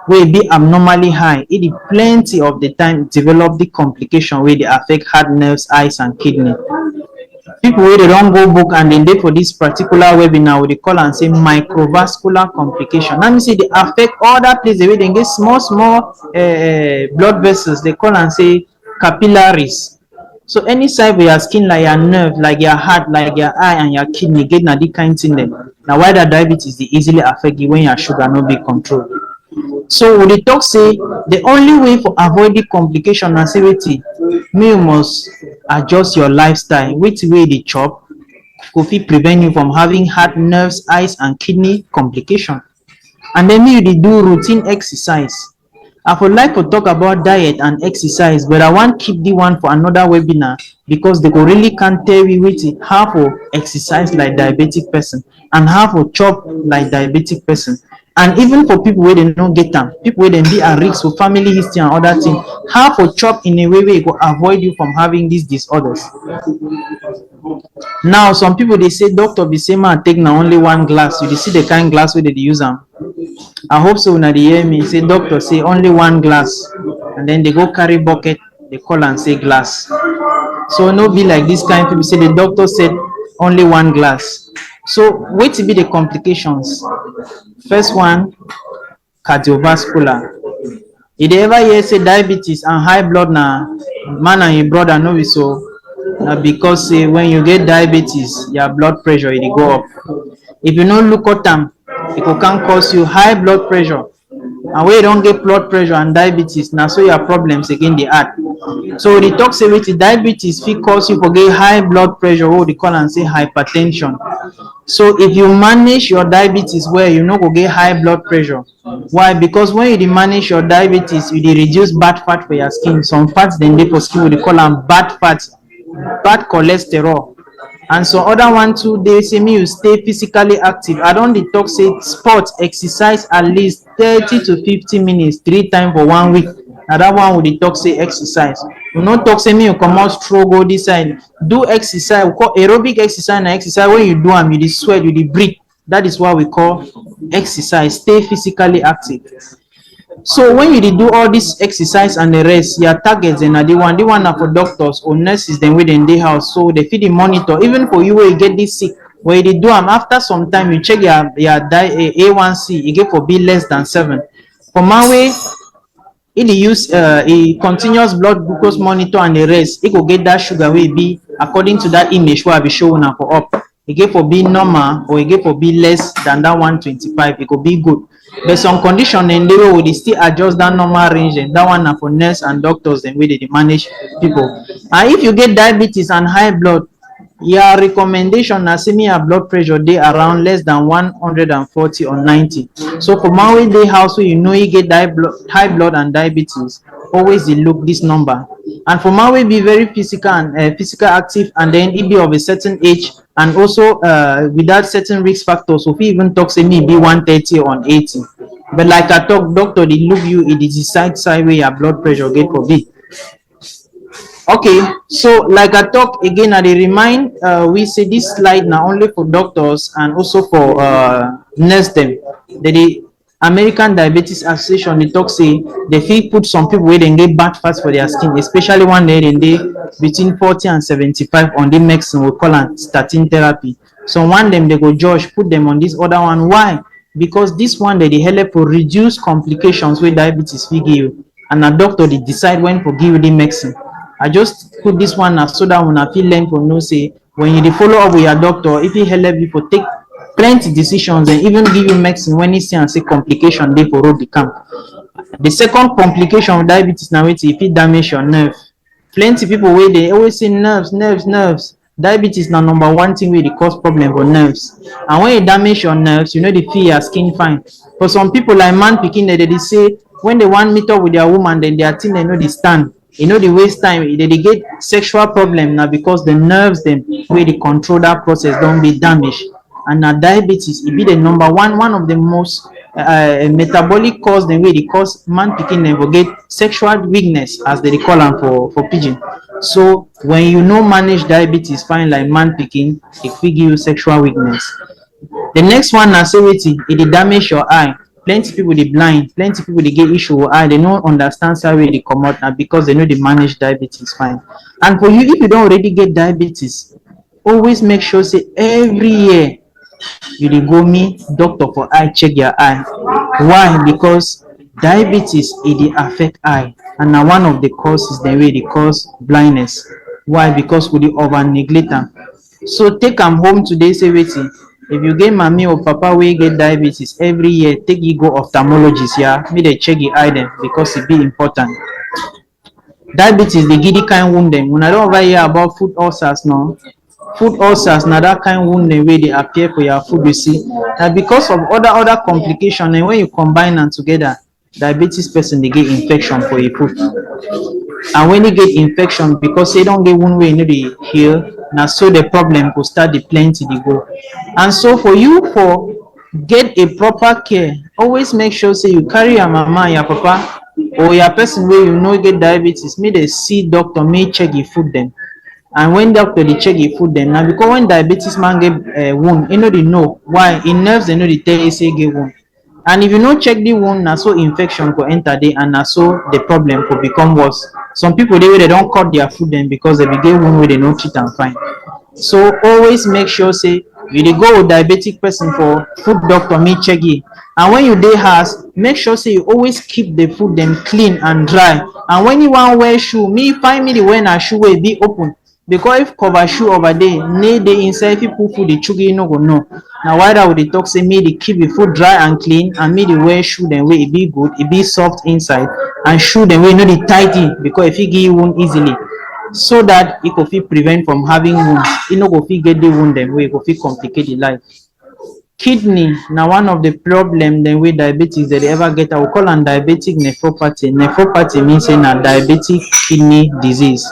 wey be abnormally high, e dey plenty of the time develop the complication wey dey affect heart, nerves, eyes and kidney. People wey dey don go book and then dey for this particular webinar, we dey call am say microvascular complication. That means say dey affect other places wey dem get small blood vessels. They call am say capillaries. So any side for your skin, like your nerve, like your heart, like your eye and your kidney, get na the kind thing dem. Now why that diabetes dey easily affect you when your sugar no be controlled. So we dey talk say the only way for avoid the complication na say wetin, you must adjust your lifestyle. Wetin wey you dey chop go fit prevent you from having heart, nerves, eyes and kidney complication. And then you dey do routine exercise. I would like to talk about diet and exercise, but I want keep the one for another webinar because they go really can't tell you wetin how to exercise like diabetic person and how to chop like diabetic person. And even for people where they don't get them, people where they be at risk for family history and other things, how to chop in a way where it will avoid you from having these disorders. Now, some people they say, doctor, be say man take now only one glass. You see the kind glass where they use them. I hope so. Now they hear me say, doctor say only one glass, and then they go carry bucket. They call and say glass. So no be like this kind of people say the doctor said only one glass. So wait to be the complications. First one, cardiovascular. Did you ever hear say diabetes and high blood na man and your brother no be so? Because say when you get diabetes, your blood pressure it go up. If you don't look at them, it can cause you high blood pressure. And when you don't get blood pressure and diabetes, now so your problems again the heart. So the talk say with diabetes fit cause you forget high blood pressure, what they call and say hypertension. So if you manage your diabetes well, you no go get high blood pressure. Why? Because when you dey manage your diabetes, you dey reduce bad fat for your skin. Some fats then dey for skin, we dey call them bad fats, bad cholesterol. And so other one too, they say me you stay physically active. I don't dey talk say sports, exercise at least 30 to 50 minutes 3 times for 1 week. Now that one we dey talk say exercise. We no talk say me you come out stroll go this side. Do exercise. We call aerobic exercise and exercise. When you do them, you dey sweat, you dey breathe. That is what we call exercise. Stay physically active. So when you dey do all this exercise and the rest, your targets and the one are for doctors or nurses then within the house. So they feed the monitor. Even for you where you get this sick, where you do them after some time, you check your A1C, you get for be less than 7. For my way, if you use a continuous blood glucose monitor and the rest, it will get that sugar will be according to that image where I be showing up for up. It get for be normal or it get for be less than that 125. It could be good. But some condition in the way we dey still adjust that normal range, and that one na for nurse and doctors dem wey dey manage people. And if you get diabetes and high blood, your recommendation na say make your blood pressure dey around less than 140 or 90. So for man wey dey house wey you know he get high blood and diabetes, always dey look this number. And for man wey be very physical and physical active, and then he be of a certain age, and also without certain risk factors, so fit even talk say me be 130 or 80. But like I talk, doctor dey look you, e dey decide side wey your blood pressure get for be. Okay, so like I talk again, I dey remind we say this slide na only for doctors and also for nurse dem. The American Diabetes Association dey talk say they fit put some people wey dem get bad fat for their skin, especially one day dem dey between 40 and 75 on the medicine we call am statin therapy. So one dem they go judge put them on this other one. Why? Because this one dey help to reduce complications wey diabetes fit give you, and na doctor dey decide when to give you the medicine. I just put this one now so that una fit learn to know say when you dey follow up with your doctor, if he help you for take plenty decisions and even give you medicine when he see and say complication dey for road the camp. The second complication of diabetes na wetin e fit damage your nerve. Plenty people wey dey always say nerves. Diabetes na number one thing wey dey cause problem for nerves, and when e damage your nerves, you no dey feel your skin fine. For some people like man pikin, they dey say when they wan meet up with their woman, then their thing they no dey stand. You know, the waste time, they get sexual problem now because the nerves them where they control that process don't be damaged. And now diabetes, it be the number one of the most metabolic cause, the way they cause man picking them will get sexual weakness, as they call them for pigeon. So when you know manage diabetes fine like man picking, it will give you sexual weakness. The next one now say waiting, it damage your eye. Plenty people they blind, plenty people they get issue with eye, they don't understand how they come out now because they know they manage diabetes fine. And for you, if you don't already get diabetes, always make sure say every year you dey go meet doctor for eye, check your eye. Why? Because diabetes it dey affect eye, and now one of the causes the way they cause blindness. Why? Because we dey over neglect them. So take them home today, say waiting. If you get mommy or papa wey get diabetes, every year take you go ophthalmologist, yeah, me they check the eye them because it be important. Diabetes dey give the kind wound them. When I don't ever hear about food ulcers now, food ulcers na that kind wound the way they appear for your food, you see. Now because of other complications, and when you combine them together, diabetes person they get infection for your food. And when you get infection, because they don't get wound way you know they heal, now so the problem will start the plenty they go. And so for you for get a proper care, always make sure say you carry your mama, your papa, or your person where you know get diabetes, may they see doctor, may check your food them. And when doctor they check your food them, now because when diabetes man get wound, you know they know why in nerves they know they tell you say get wound. And if you no check the wound, now so infection could enter there, and now so the problem could become worse. Some people they don't cut their food then because they begin wound where they no treat and fine. So always make sure say you dey go with diabetic person for food doctor me check it. And when you dey house, make sure say you always keep the food them clean and dry. And when you want wear shoe, me find me the way na shoe will be open. Because if cover shoe over there, need the inside, if you put food the chugi no go know. Now why that would they talk say me they keep the food dry and clean, and me the wear shoe then way it be good, it be soft inside, and shoe then way no the tighty, because if you give you wound easily, so that it could fit prevent from having wounds. You know go fit get the wound then way it could fit complicate the life. Kidney now one of the problem then with diabetes that they ever get, I will call on diabetic nephropathy. Nephropathy means say na diabetic kidney disease.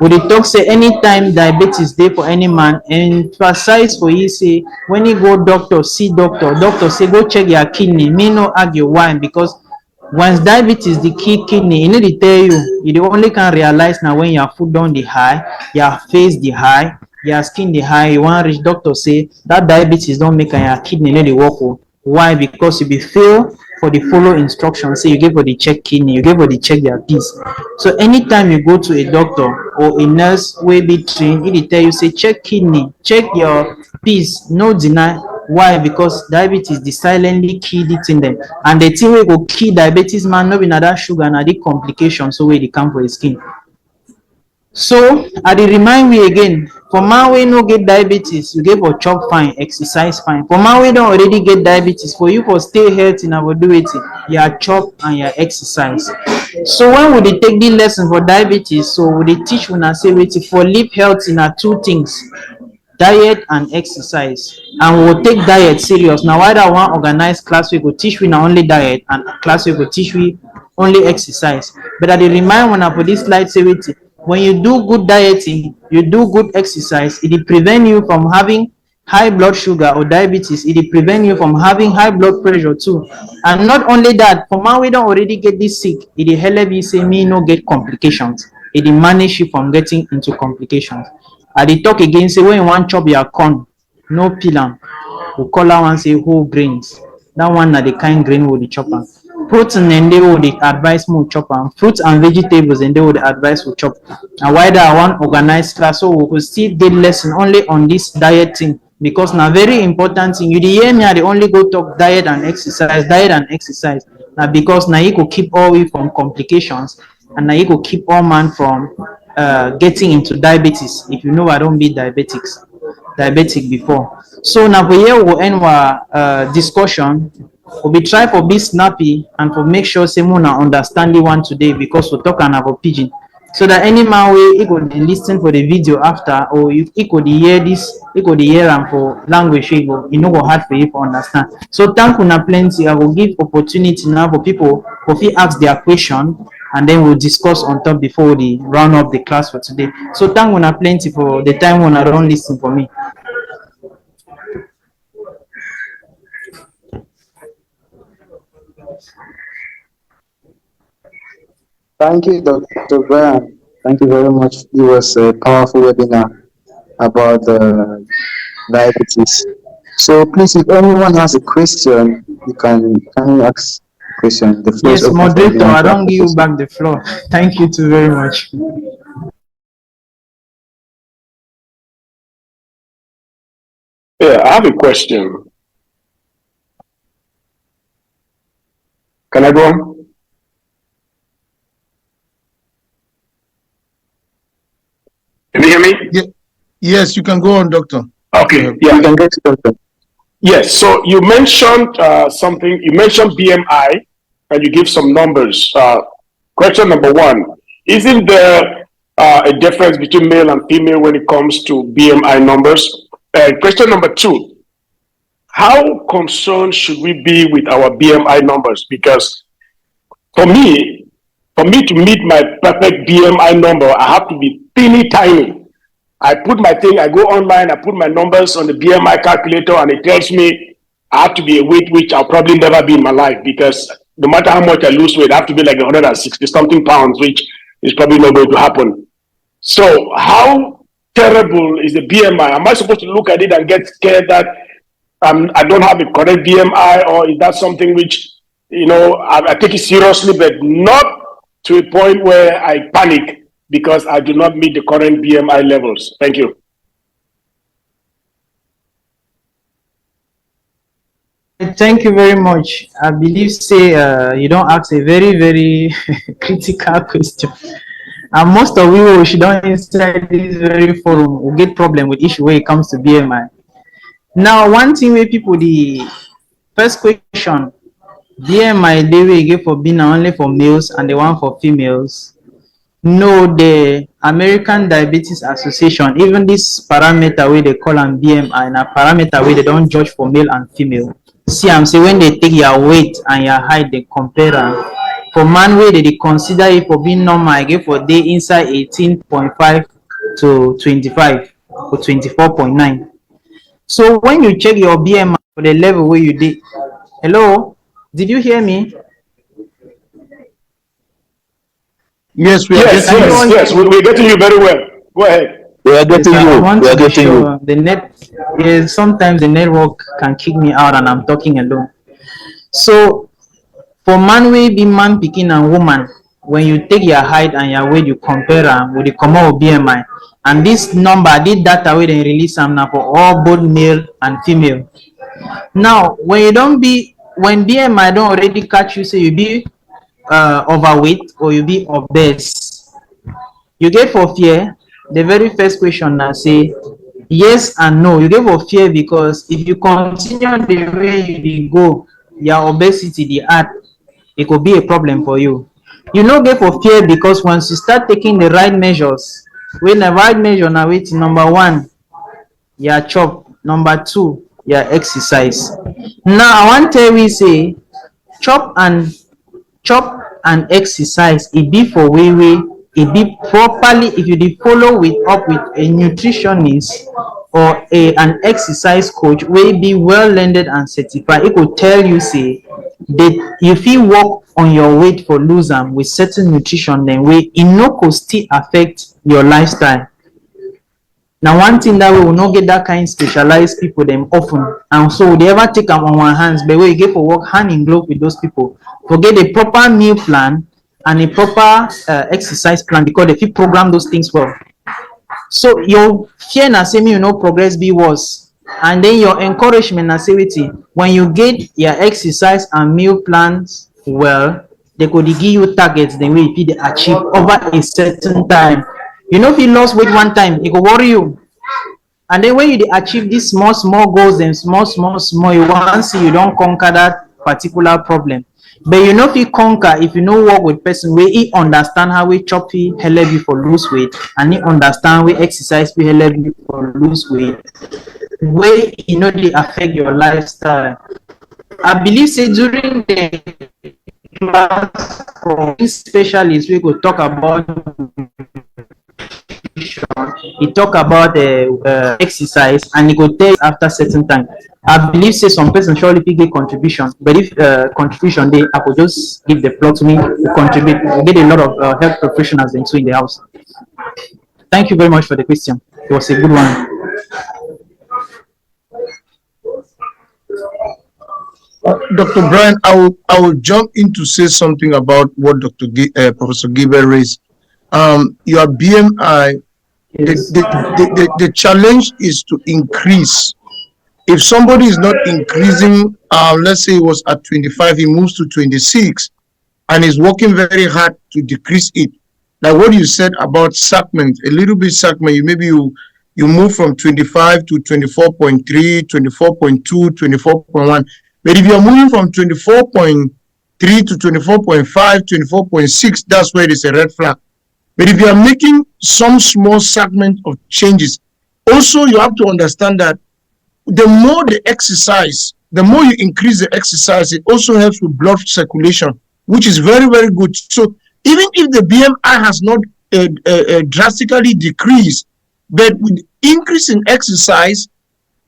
We dey talk say anytime diabetes dey for any man, emphasize for you say when you go doctor, see doctor, doctor say go check your kidney. Me no argue why, because once diabetes the key kidney, you know they tell you the only can realize now when your food down the high, your face the high, your skin the high, you want reach doctor say that diabetes don't make your kidney no dey work well. Why? Because you be fail for the follow instructions. Say you give for the check kidney, you give for the check their piece. So anytime you go to a doctor or a nurse will be trained, it tell you say check kidney, check your piece, no deny. Why? Because diabetes they silently kill it in them, and the thing we go kill diabetes man no be that sugar, na the complications so where they come for the skin. So I dey remind we again, for man wey no get diabetes, you get for chop fine, exercise fine. For man wey don already get diabetes, for you for stay healthy na for do wetin, ya chop and ya exercise. So when we dey take the lesson for diabetes, so we dey teach una say wetin, for live healthy na two things, diet and exercise, and we go take diet serious. Na why that one organize class wey go teach we na only diet, and class wey go teach we only exercise. But I dey remind una for this slide say wetin, when you do good dieting, you do good exercise, it dey prevent you from having high blood sugar or diabetes. It dey prevent you from having high blood pressure too. And not only that, for man wey don already get this sick, it dey help you say me no get complications. It dey manage you from getting into complications. I dey talk again say when you wan chop your corn, no peel am. We call that one say whole grains. That one na the kind grain we dey chop am. Protein and they would advise more chop am. Fruits and vegetables and they would advise we chop. And why that I want organized class, so we could still get lesson only on this diet thing, because now very important thing. You dey hear me, I dey only go talk diet and exercise. Now because now you could keep all we from complications, and now you could keep all man from getting into diabetes. If you know, I don't be diabetic before. So now for here we'll end our discussion. We'll be try for be snappy and for make sure say Mona understand the one today, because we're talking about pidgin. So that any man way he could listen for the video after, or if he could hear this, he could hear them for language, you know go hard for you to understand. So thank you na plenty. I will give opportunity now for people who ask their question, and then we'll discuss on top before we round up the class for today. So thank you na plenty for the time when I don't listen for me. Thank you, Dr. Brian. Thank you very much. It was a powerful webinar about diabetes. So please, if anyone has a question, you can ask a question. The floor is Yes, open for moderator, everyone I to don't ask a give you question. back the floor. Thank you too very much. Yeah, I have a question. Can I go on? Can you hear me? Yeah. Yes, you can go on, doctor. Okay, yeah. You can get started. Yes, so you mentioned something, you mentioned BMI, and you give some numbers. Question number one, isn't there a difference between male and female when it comes to BMI numbers? Question number two, how concerned should we be with our BMI numbers? Because for me to meet my perfect BMI number, I have to be teeny tiny. I put my thing, I go online, I put my numbers on the BMI calculator, and it tells me I have to be a weight which I'll probably never be in my life, because no matter how much I lose weight, I have to be like 160 something pounds, which is probably not going to happen. So how terrible is the BMI? Am I supposed to look at it and get scared that I don't have a correct BMI, or is that something which, you know, I take it seriously, but not to a point where I panic because I do not meet the current BMI levels? Thank you. Thank you very much. I believe say you don't ask a very critical question. And most of you who should don't inside this very forum will get problem with issue when it comes to BMI. Now, one thing where people the first question, BMI they will give for being only for males and the one for females. No, the American Diabetes Association, even this parameter where they call them BMI, and a parameter where they don't judge for male and female. See, I'm saying when they take your weight and your height, they compare them. For man way they consider it for being normal, I give for day inside 18.5 to 25 or 24.9. So when you check your BMI for the level where you did, hello, did you hear me? Yes, we are Yes, getting you. yes, we're getting you very well. Go ahead. We are getting Yes, I you. want We to are be getting you. sure the net is sometimes the network can kick me out and I'm talking alone. So for man way be man picking and woman, when you take your height and your weight, you compare them with the common BMI. And this number, this data we then release them now for all both male and female. Now, when you don't be when BMI don't already catch you, say you be overweight or you be obese. You get for fear. The very first question now say yes and no. You get for fear because if you continue the way you dey go, your obesity dey add, it could be a problem for you. You no get for fear because once you start taking the right measures, when the right measure na wetin number one, your chop, number two, your exercise. Now I wan tell we say chop and exercise e be for wey e be properly. If you dey follow with up with a nutritionist or an exercise coach wey be well learned and certified, e go tell you say you fit work on your weight for lose am with certain nutrition dem wey e no go still affect your lifestyle. Na one thing that way we no get that kind specialized people dem of ten, and so we dey ever take am on our hands, but wey you get for work hand in glove with those people for get a proper meal plan and a proper exercise plan, because they fit program those things well. So your fear na say make you no progress be worse, and then your encouragement na say wetin, when you get your exercise and meal plans well, they go dey give you targets dem wey you fit dey achieve over a certain time. You no fit lose weight one time, e go worry you. And then when you dey achieve these small small goals dem small you wan see you don conquer that particular problem. But you no fit conquer if you no work with person wey e understand how we chop fit help you for lose weight, and e understand wey exercise fit help you for lose weight, wey e no dey affect your lifestyle. I believe say during the class from specialist we go talk about he talk about exercise, and he go tell you after certain time. I believe say some person surely fit get contribution, but if contribution dey, I could just give the plot to me to contribute. We get a lot of health professionals into in the house. Thank you very much for the question. It was a good one. Dr. Brian, I will jump in to say something about what Professor Gilbert raised. Your BMI, Yes. the challenge is to increase. If somebody is not increasing, let's say it was at 25, he moves to 26, and is working very hard to decrease it. Like what you said about segment, a little bit segment, you move from 25 to 24.3, 24.2, 24.1. But if you're moving from 24.3 to 24.5, 24.6, that's where it is a red flag. But if you are making some small segment of changes, also you have to understand that the more the exercise, the more you increase the exercise, it also helps with blood circulation, which is very, very good. So even if the BMI has not drastically decreased, but with increase in exercise,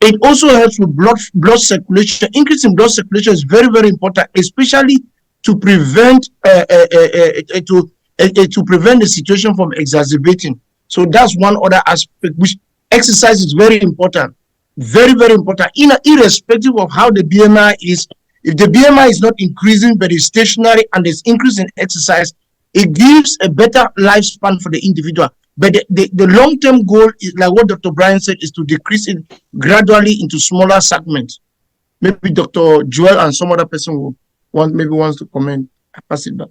it also helps with blood circulation. Increase in blood circulation is very, very important, especially to prevent to prevent the situation from exacerbating. So that's one other aspect, which exercise is very important. Very, very important. Irrespective of how the BMI is, if the BMI is not increasing but is stationary and there's increase in exercise, it gives a better lifespan for the individual. But the long-term goal is, like what Dr. Brian said, is to decrease it gradually into smaller segments. Maybe Dr. Joel and some other person will wants to comment. I pass it back.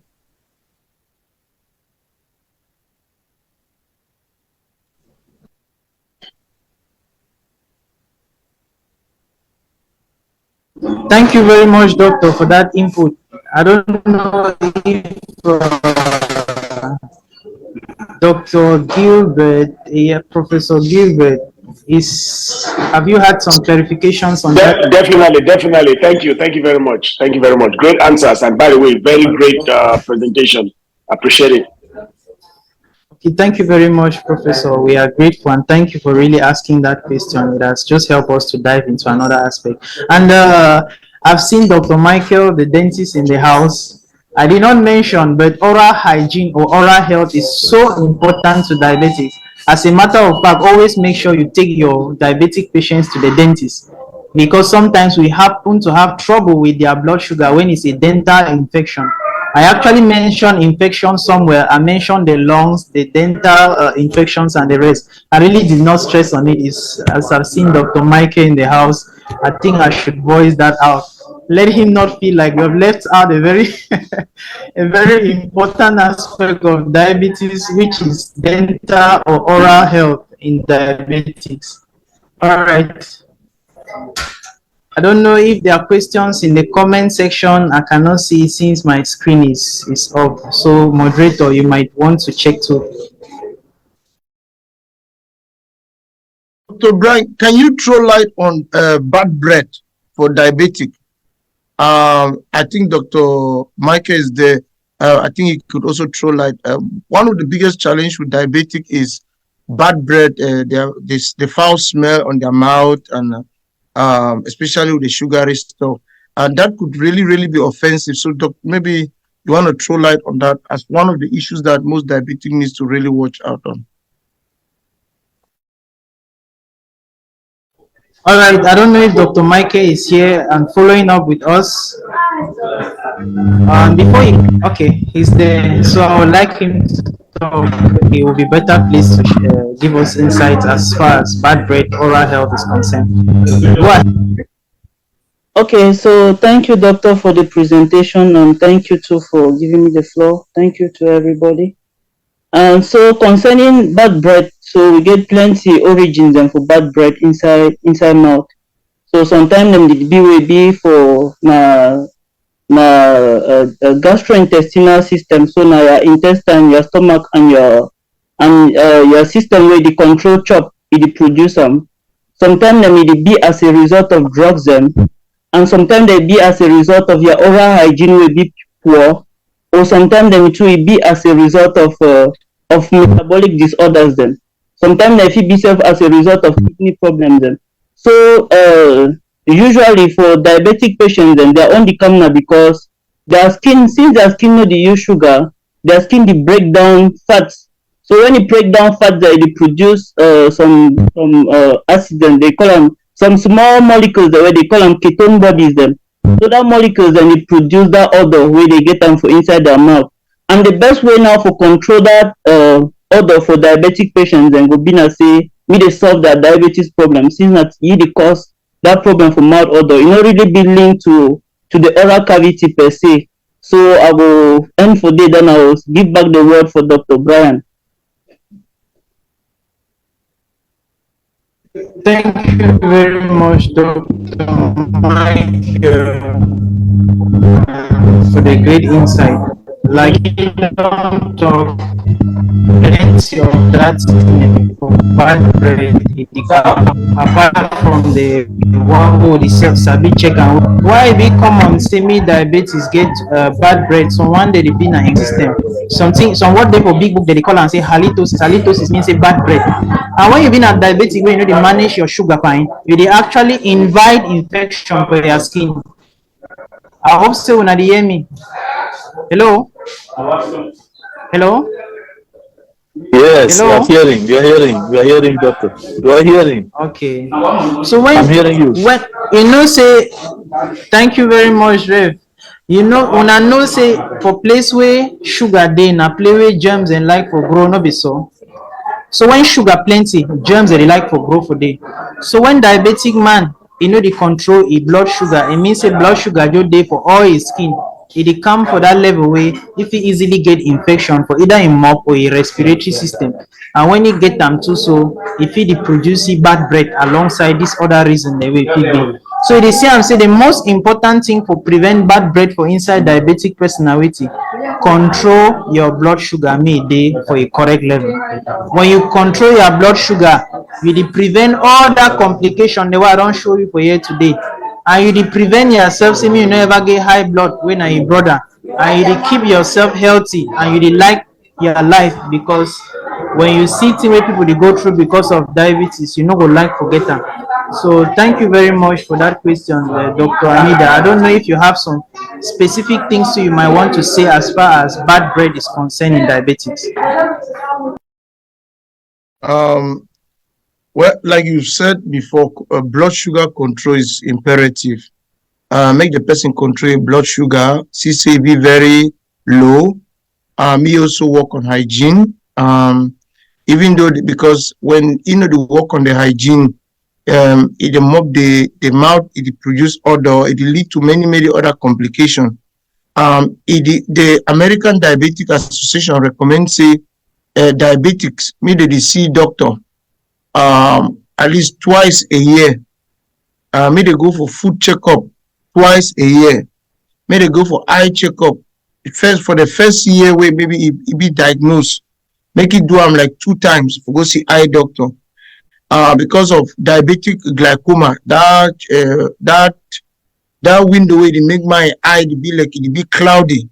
Thank you very much, Doctor, for that input. I don't know if Dr. Gilbert, Professor Gilbert, have you had some clarifications on that? Definitely. Thank you very much. Great answers, and by the way, very great presentation. Appreciate it. Okay, thank you very much, Professor. We are grateful, and thank you for really asking that question. It has just helped us to dive into another aspect. And I've seen Dr. Michael, the dentist, in the house. I did not mention, but oral hygiene or oral health is so important to diabetics. As a matter of fact, always make sure you take your diabetic patients to the dentist, because sometimes we happen to have trouble with their blood sugar when it's a dental infection. I actually mentioned infection somewhere. I mentioned the lungs, the dental infections, and the rest. I really did not stress on it. As I've seen Dr. Michael in the house, I think I should voice that out. let him not feel like we have left out a very a very important aspect of diabetes, which is dental or oral health in diabetics. All right. I don't know if there are questions in the comment section. I cannot see since my screen is off. So moderator, you might want to check too. Dr. Brian, can you throw light on bad breath for diabetic? I think Dr. Michael is there. I think he could also throw light. One of the biggest challenge with diabetic is bad breath. The foul smell on their mouth, and especially with the sugary stuff. And that could really be offensive. So maybe you want to throw light on that as one of the issues that most diabetic needs to really watch out on. All right, I don't know if Dr. Michael is here and following up with us. Okay, he's there. So I would like him to talk. He will be better pleased to give us insights as far as bad breath oral health is concerned. Go ahead. Okay, so thank you, doctor, for the presentation, and thank you too for giving me the floor. Thank you to everybody. And so concerning bad breath, so we get plenty origins and for bad breath inside mouth. So sometimes them the be for gastrointestinal system. So now your intestine, your stomach, and your system where the control chop it produce them. Sometimes them it be as a result of drugs them, and sometimes they be as a result of your oral hygiene will be poor, or sometimes them it will be as a result of metabolic disorders then. Sometimes they feel be self as a result of kidney problems then. So usually for diabetic patients then they are only come now because their skin, since their skin no dey use sugar, their skin dey break down fats. So when it break down fats, they produce some acid, they call them some small molecules where they call them ketone bodies then. So that molecules then they produce that odor where they get them for inside their mouth. And the best way now for control that odor for diabetic patients then go be na say we dey solve their diabetes problem, since that e dey cause that problem for mouth odor. It not really be linked to the oral cavity per se. So I will end for there, then I will give back the word for Dr. Brian. Thank you very much, Dr. Mike, for the great insight. Like you don't talk plenty of that for bad breath, apart from the one who the sabi check and why be common say me diabetes get bad breath. So one day they be in a system. Some what they for big book they call and say halitosis. Halitosis means a bad breath. And when you been a diabetic, when you know they manage your sugar fine, you they actually invite infection for your skin. I hope so when they hear me. Hello? Hello? Yes, Hello? we are hearing, doctor. You are hearing. Okay. So when I'm hearing you. When you know say thank you very much, Rev. You know when I know say for place where sugar dey na place where germs and like for grow no be so. So when sugar plenty, germs they like for grow for day. So when diabetic man, you know the control e blood sugar, it means say blood sugar just dey for all his skin. It dey come for that level where if he easily get infection for either in mouth or a respiratory system. And when he get them too, so if he produce bad breath alongside this other reason the way it be. So they say I'm say the most important thing for prevent bad breath for inside diabetic personality, control your blood sugar may dey for a correct level. When you control your blood sugar, you dey prevent all that complication the way I don't show you for here today. And you dey prevent yourself say me you no ever get high blood when na your brother, and you dey keep yourself healthy, and you dey like your life, because when you see things wey people dey go through because of diabetes, you no go like forget am. So thank you very much for that question, Dr. Amida. I don't know if you have some specific things you might want to say as far as bad breath is concerned in diabetes. Well, like you said before, blood sugar control is imperative. Make the person control blood sugar, CCB very low. Me also work on hygiene. Even though because when you know the work on the hygiene, it mop the mouth, it produce odor, it lead to many other complications. The American Diabetic Association recommends say diabetics may they see doctor at least twice a year. May they go for food checkup twice a year. May they go for eye checkup. For the first year where maybe he be diagnosed, make it do them like 2 times for go see eye doctor. Because of diabetic glaucoma, that window where they make my eye be like it be cloudy.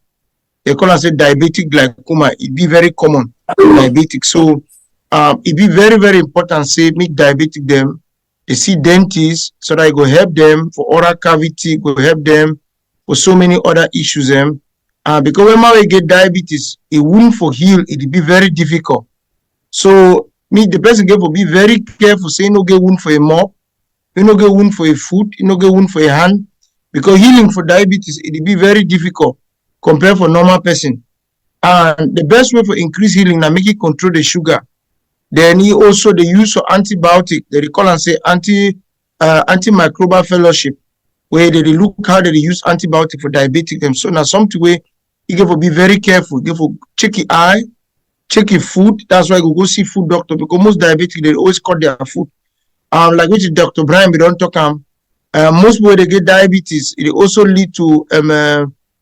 They call it diabetic glaucoma. It be very common diabetic. So it be very important. Say make diabetic them. They see dentists so that it go help them for oral cavity, go help them for so many other issues. Because when we get diabetes, it won't for heal. It be very difficult. So the person get to be very careful. Say no get wound for a mouth, you no get wound for a foot, you no get wound for a hand. Because healing for diabetes, it be very difficult compared for normal person. And the best way for increase healing now make it control the sugar. Then he also the use of antibiotic, they call and say antimicrobial fellowship, where they look how they use antibiotic for diabetic them. So now something where you have to be very careful. You have to check your eye, check your food. That's why you go see food doctor, because most diabetic they always cut their food. Like which Dr. Brian we don't talk most people they get diabetes, it also lead to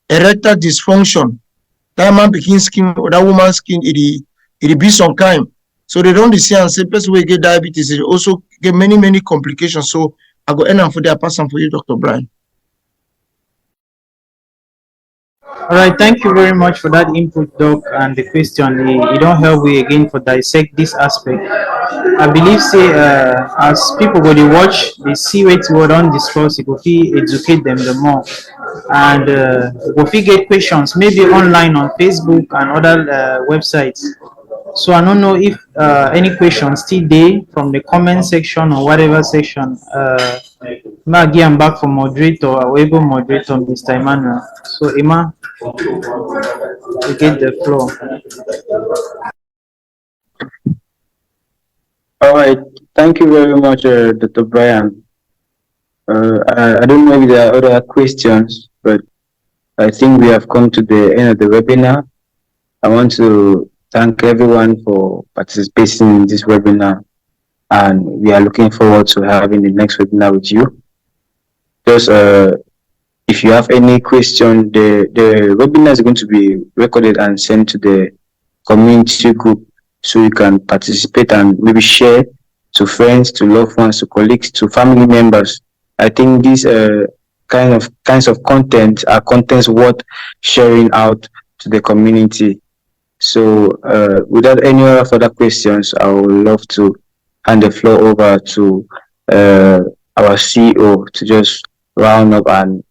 erectile dysfunction. That man begin skin or that woman's skin it be some kind. So they don't see and say person will get diabetes, it also get many complications. So I go end up for their person for you, Dr. Brian. All right, thank you very much for that input, Doc, and the question. You don't help me again for dissect this aspect. I believe, say, as people go to watch, they see what we don't discuss, it will educate them the more. And if we get questions, maybe online on Facebook and other websites. So I don't know if any questions still there from the comment section or whatever section. Maggie, I'm back for moderator, our able moderator, Mr. Emmanuel. So Emma, you get the floor. All right. Thank you very much, Dr. Brian. I don't know if there are other questions, but I think we have come to the end of the webinar. I want to thank everyone for participating in this webinar, and we are looking forward to having the next webinar with you. Just if you have any question, the webinar is going to be recorded and sent to the community group, so you can participate and maybe share to friends, to loved ones, to colleagues, to family members. I think these kinds of content are contents worth sharing out to the community. So without any other further questions, I would love to hand the floor over to our CEO to just round up and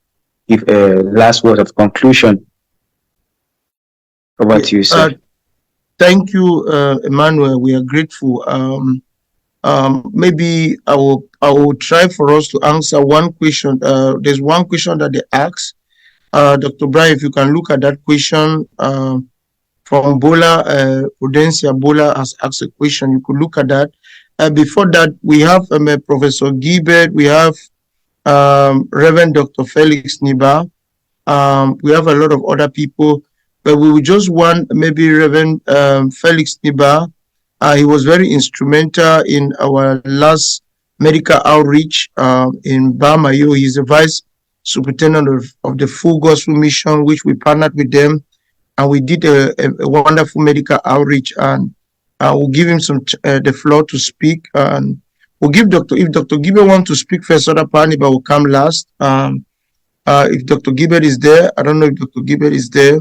give a last word of conclusion. Over to you, sir. Thank you, Emmanuel. We are grateful. Maybe I will try for us to answer one question. There's one question that they asked. Dr. Brian, if you can look at that question from Bola, Prudencia Bola has asked a question. You could look at that. Before that, we have Professor Gilbert. We have Reverend Dr. Felix Niba. We have a lot of other people, but we would just want maybe Reverend Felix Niba. He was very instrumental in our last medical outreach in Bamayo. He's the vice superintendent of the Full Gospel Mission, which we partnered with them, and we did a wonderful medical outreach. And we'll give him the floor to speak, and we'll give if Dr. Gilbert wants to speak first, other Paniba will come last. If Dr. Gilbert is there, I don't know if Dr. Gilbert is there.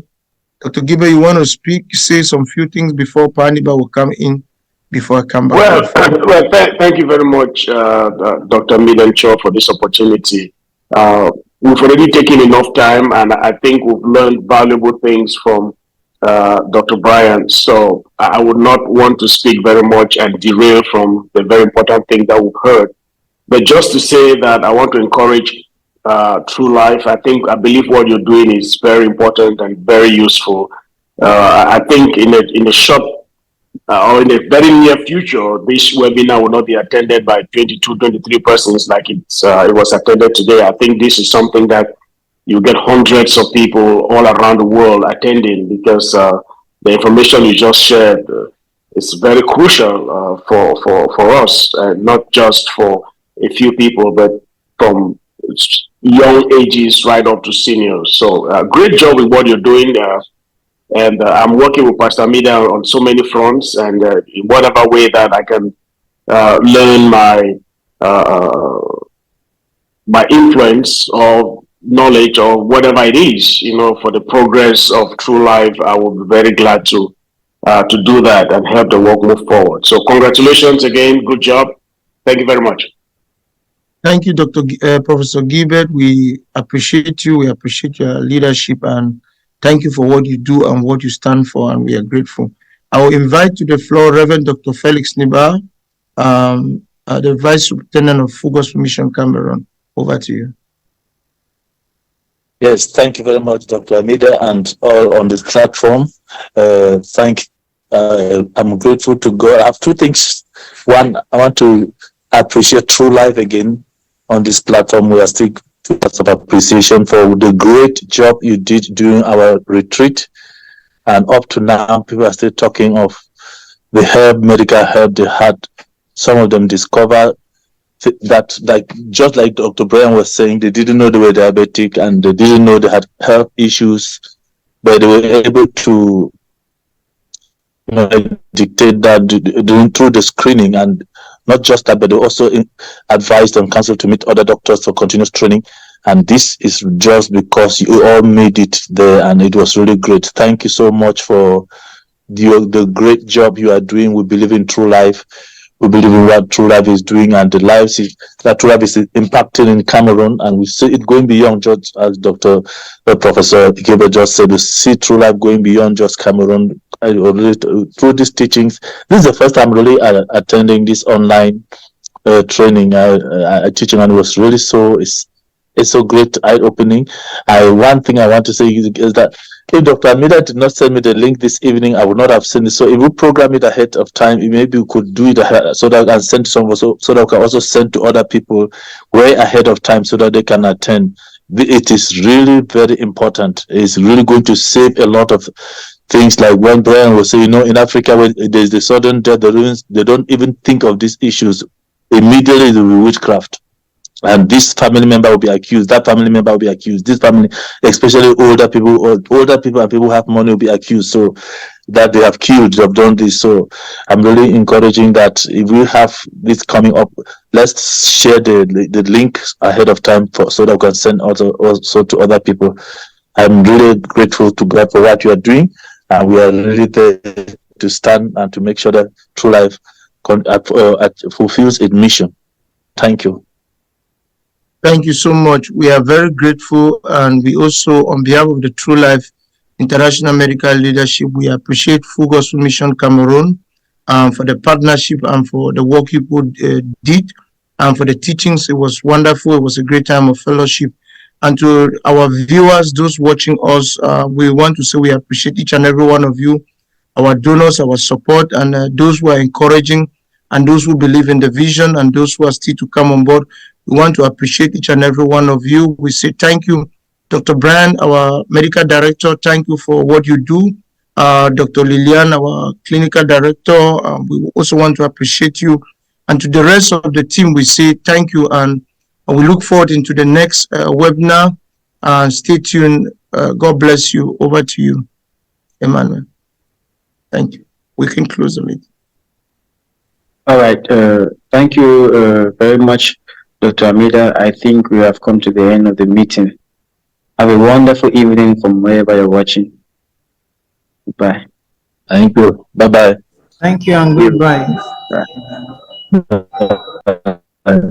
Dr. Gilbert, you want to speak, say some few things before Paniba will come in, before I come back? Well, thank you very much, Dr. Milencho, for this opportunity. We've already taken enough time, and I think we've learned valuable things from Dr. Brian. So I would not want to speak very much and derail from the very important thing that we've heard. But just to say that I want to encourage True Life. I believe what you're doing is very important and very useful. I think in a short or in a very near future, this webinar will not be attended by 22, 23 persons like it was attended today. I think this is something that you get hundreds of people all around the world attending, because the information you just shared is very crucial for us, not just for a few people, but from young ages right up to seniors. So great job with what you're doing. And I'm working with Pastor Mida on so many fronts, and in whatever way that I can learn my influence or knowledge or whatever it is, for the progress of True Life, I will be very glad to do that and help the work move forward. So congratulations again. Good job. Thank you very much. Thank you, Professor Gilbert. We appreciate you. We appreciate your leadership, and thank you for what you do and what you stand for, and we are grateful. I will invite to the floor Reverend Dr. Felix Niba, the Vice Superintendent of Fugos Mission Cameroon. Over to you. Yes, thank you very much, Dr. Amida, and all on this platform. I'm grateful to God. I have two things. One, I want to appreciate True Life again on this platform. We are still lots of appreciation for the great job you did during our retreat. And up to now, people are still talking of the medical help they had. Some of them discovered that, like just like Dr. Brian was saying, they didn't know they were diabetic and they didn't know they had health issues, but they were able to dictate that through the screening. And not just that, but they also advised and counseled to meet other doctors for continuous training. And this is just because you all made it there, and it was really great. Thank you so much for the great job you are doing. We believe in True Life. We believe in what True Life is doing and the lives that True Life is impacting in Cameroon. And we see it going beyond, just as Professor Gilbert just said, we see True Life going beyond just Cameroon. Through these teachings, this is the first time really attending this online training, teaching, and it was really it's so great, eye-opening. One thing I want to say is that if Dr. Amida did not send me the link this evening, I would not have seen it. So if we program it ahead of time, maybe we could do it ahead, so that I can send to someone, so that we can also send to other people way ahead of time so that they can attend. It is really very important. It's really going to save a lot of things, like when Brian was saying, in Africa, when there's the sudden death, they don't even think of these issues. Immediately, there will be witchcraft. And this family member will be accused, that family member will be accused, this family, especially older people and people who have money will be accused, so that they have killed, they have done this. So I'm really encouraging that if we have this coming up, let's share the link ahead of time so that we can send also to other people. I'm really grateful to God for what you are doing, and we are really there to stand and to make sure that True Life fulfills its mission. Thank you. Thank you so much. We are very grateful, and we also, on behalf of the True Life International Medical Leadership, we appreciate Fugos Mission Cameroon for the partnership and for the work you did, and for the teachings. It was wonderful. It was a great time of fellowship. And to our viewers, those watching us, we want to say we appreciate each and every one of you, our donors, our support, and those who are encouraging, and those who believe in the vision, and those who are still to come on board. We want to appreciate each and every one of you. We say thank you, Dr. Brian, our medical director. Thank you for what you do. Dr. Lilian, our clinical director. We also want to appreciate you. And to the rest of the team, we say thank you. And we look forward into the next webinar. Stay tuned. God bless you. Over to you, Emmanuel. Thank you. We can close the meeting. All right. Thank you very much, Dr. Amida. I think we have come to the end of the meeting. Have a wonderful evening from wherever you're watching. Bye. Thank you. Bye-bye. Thank you and goodbye. Bye.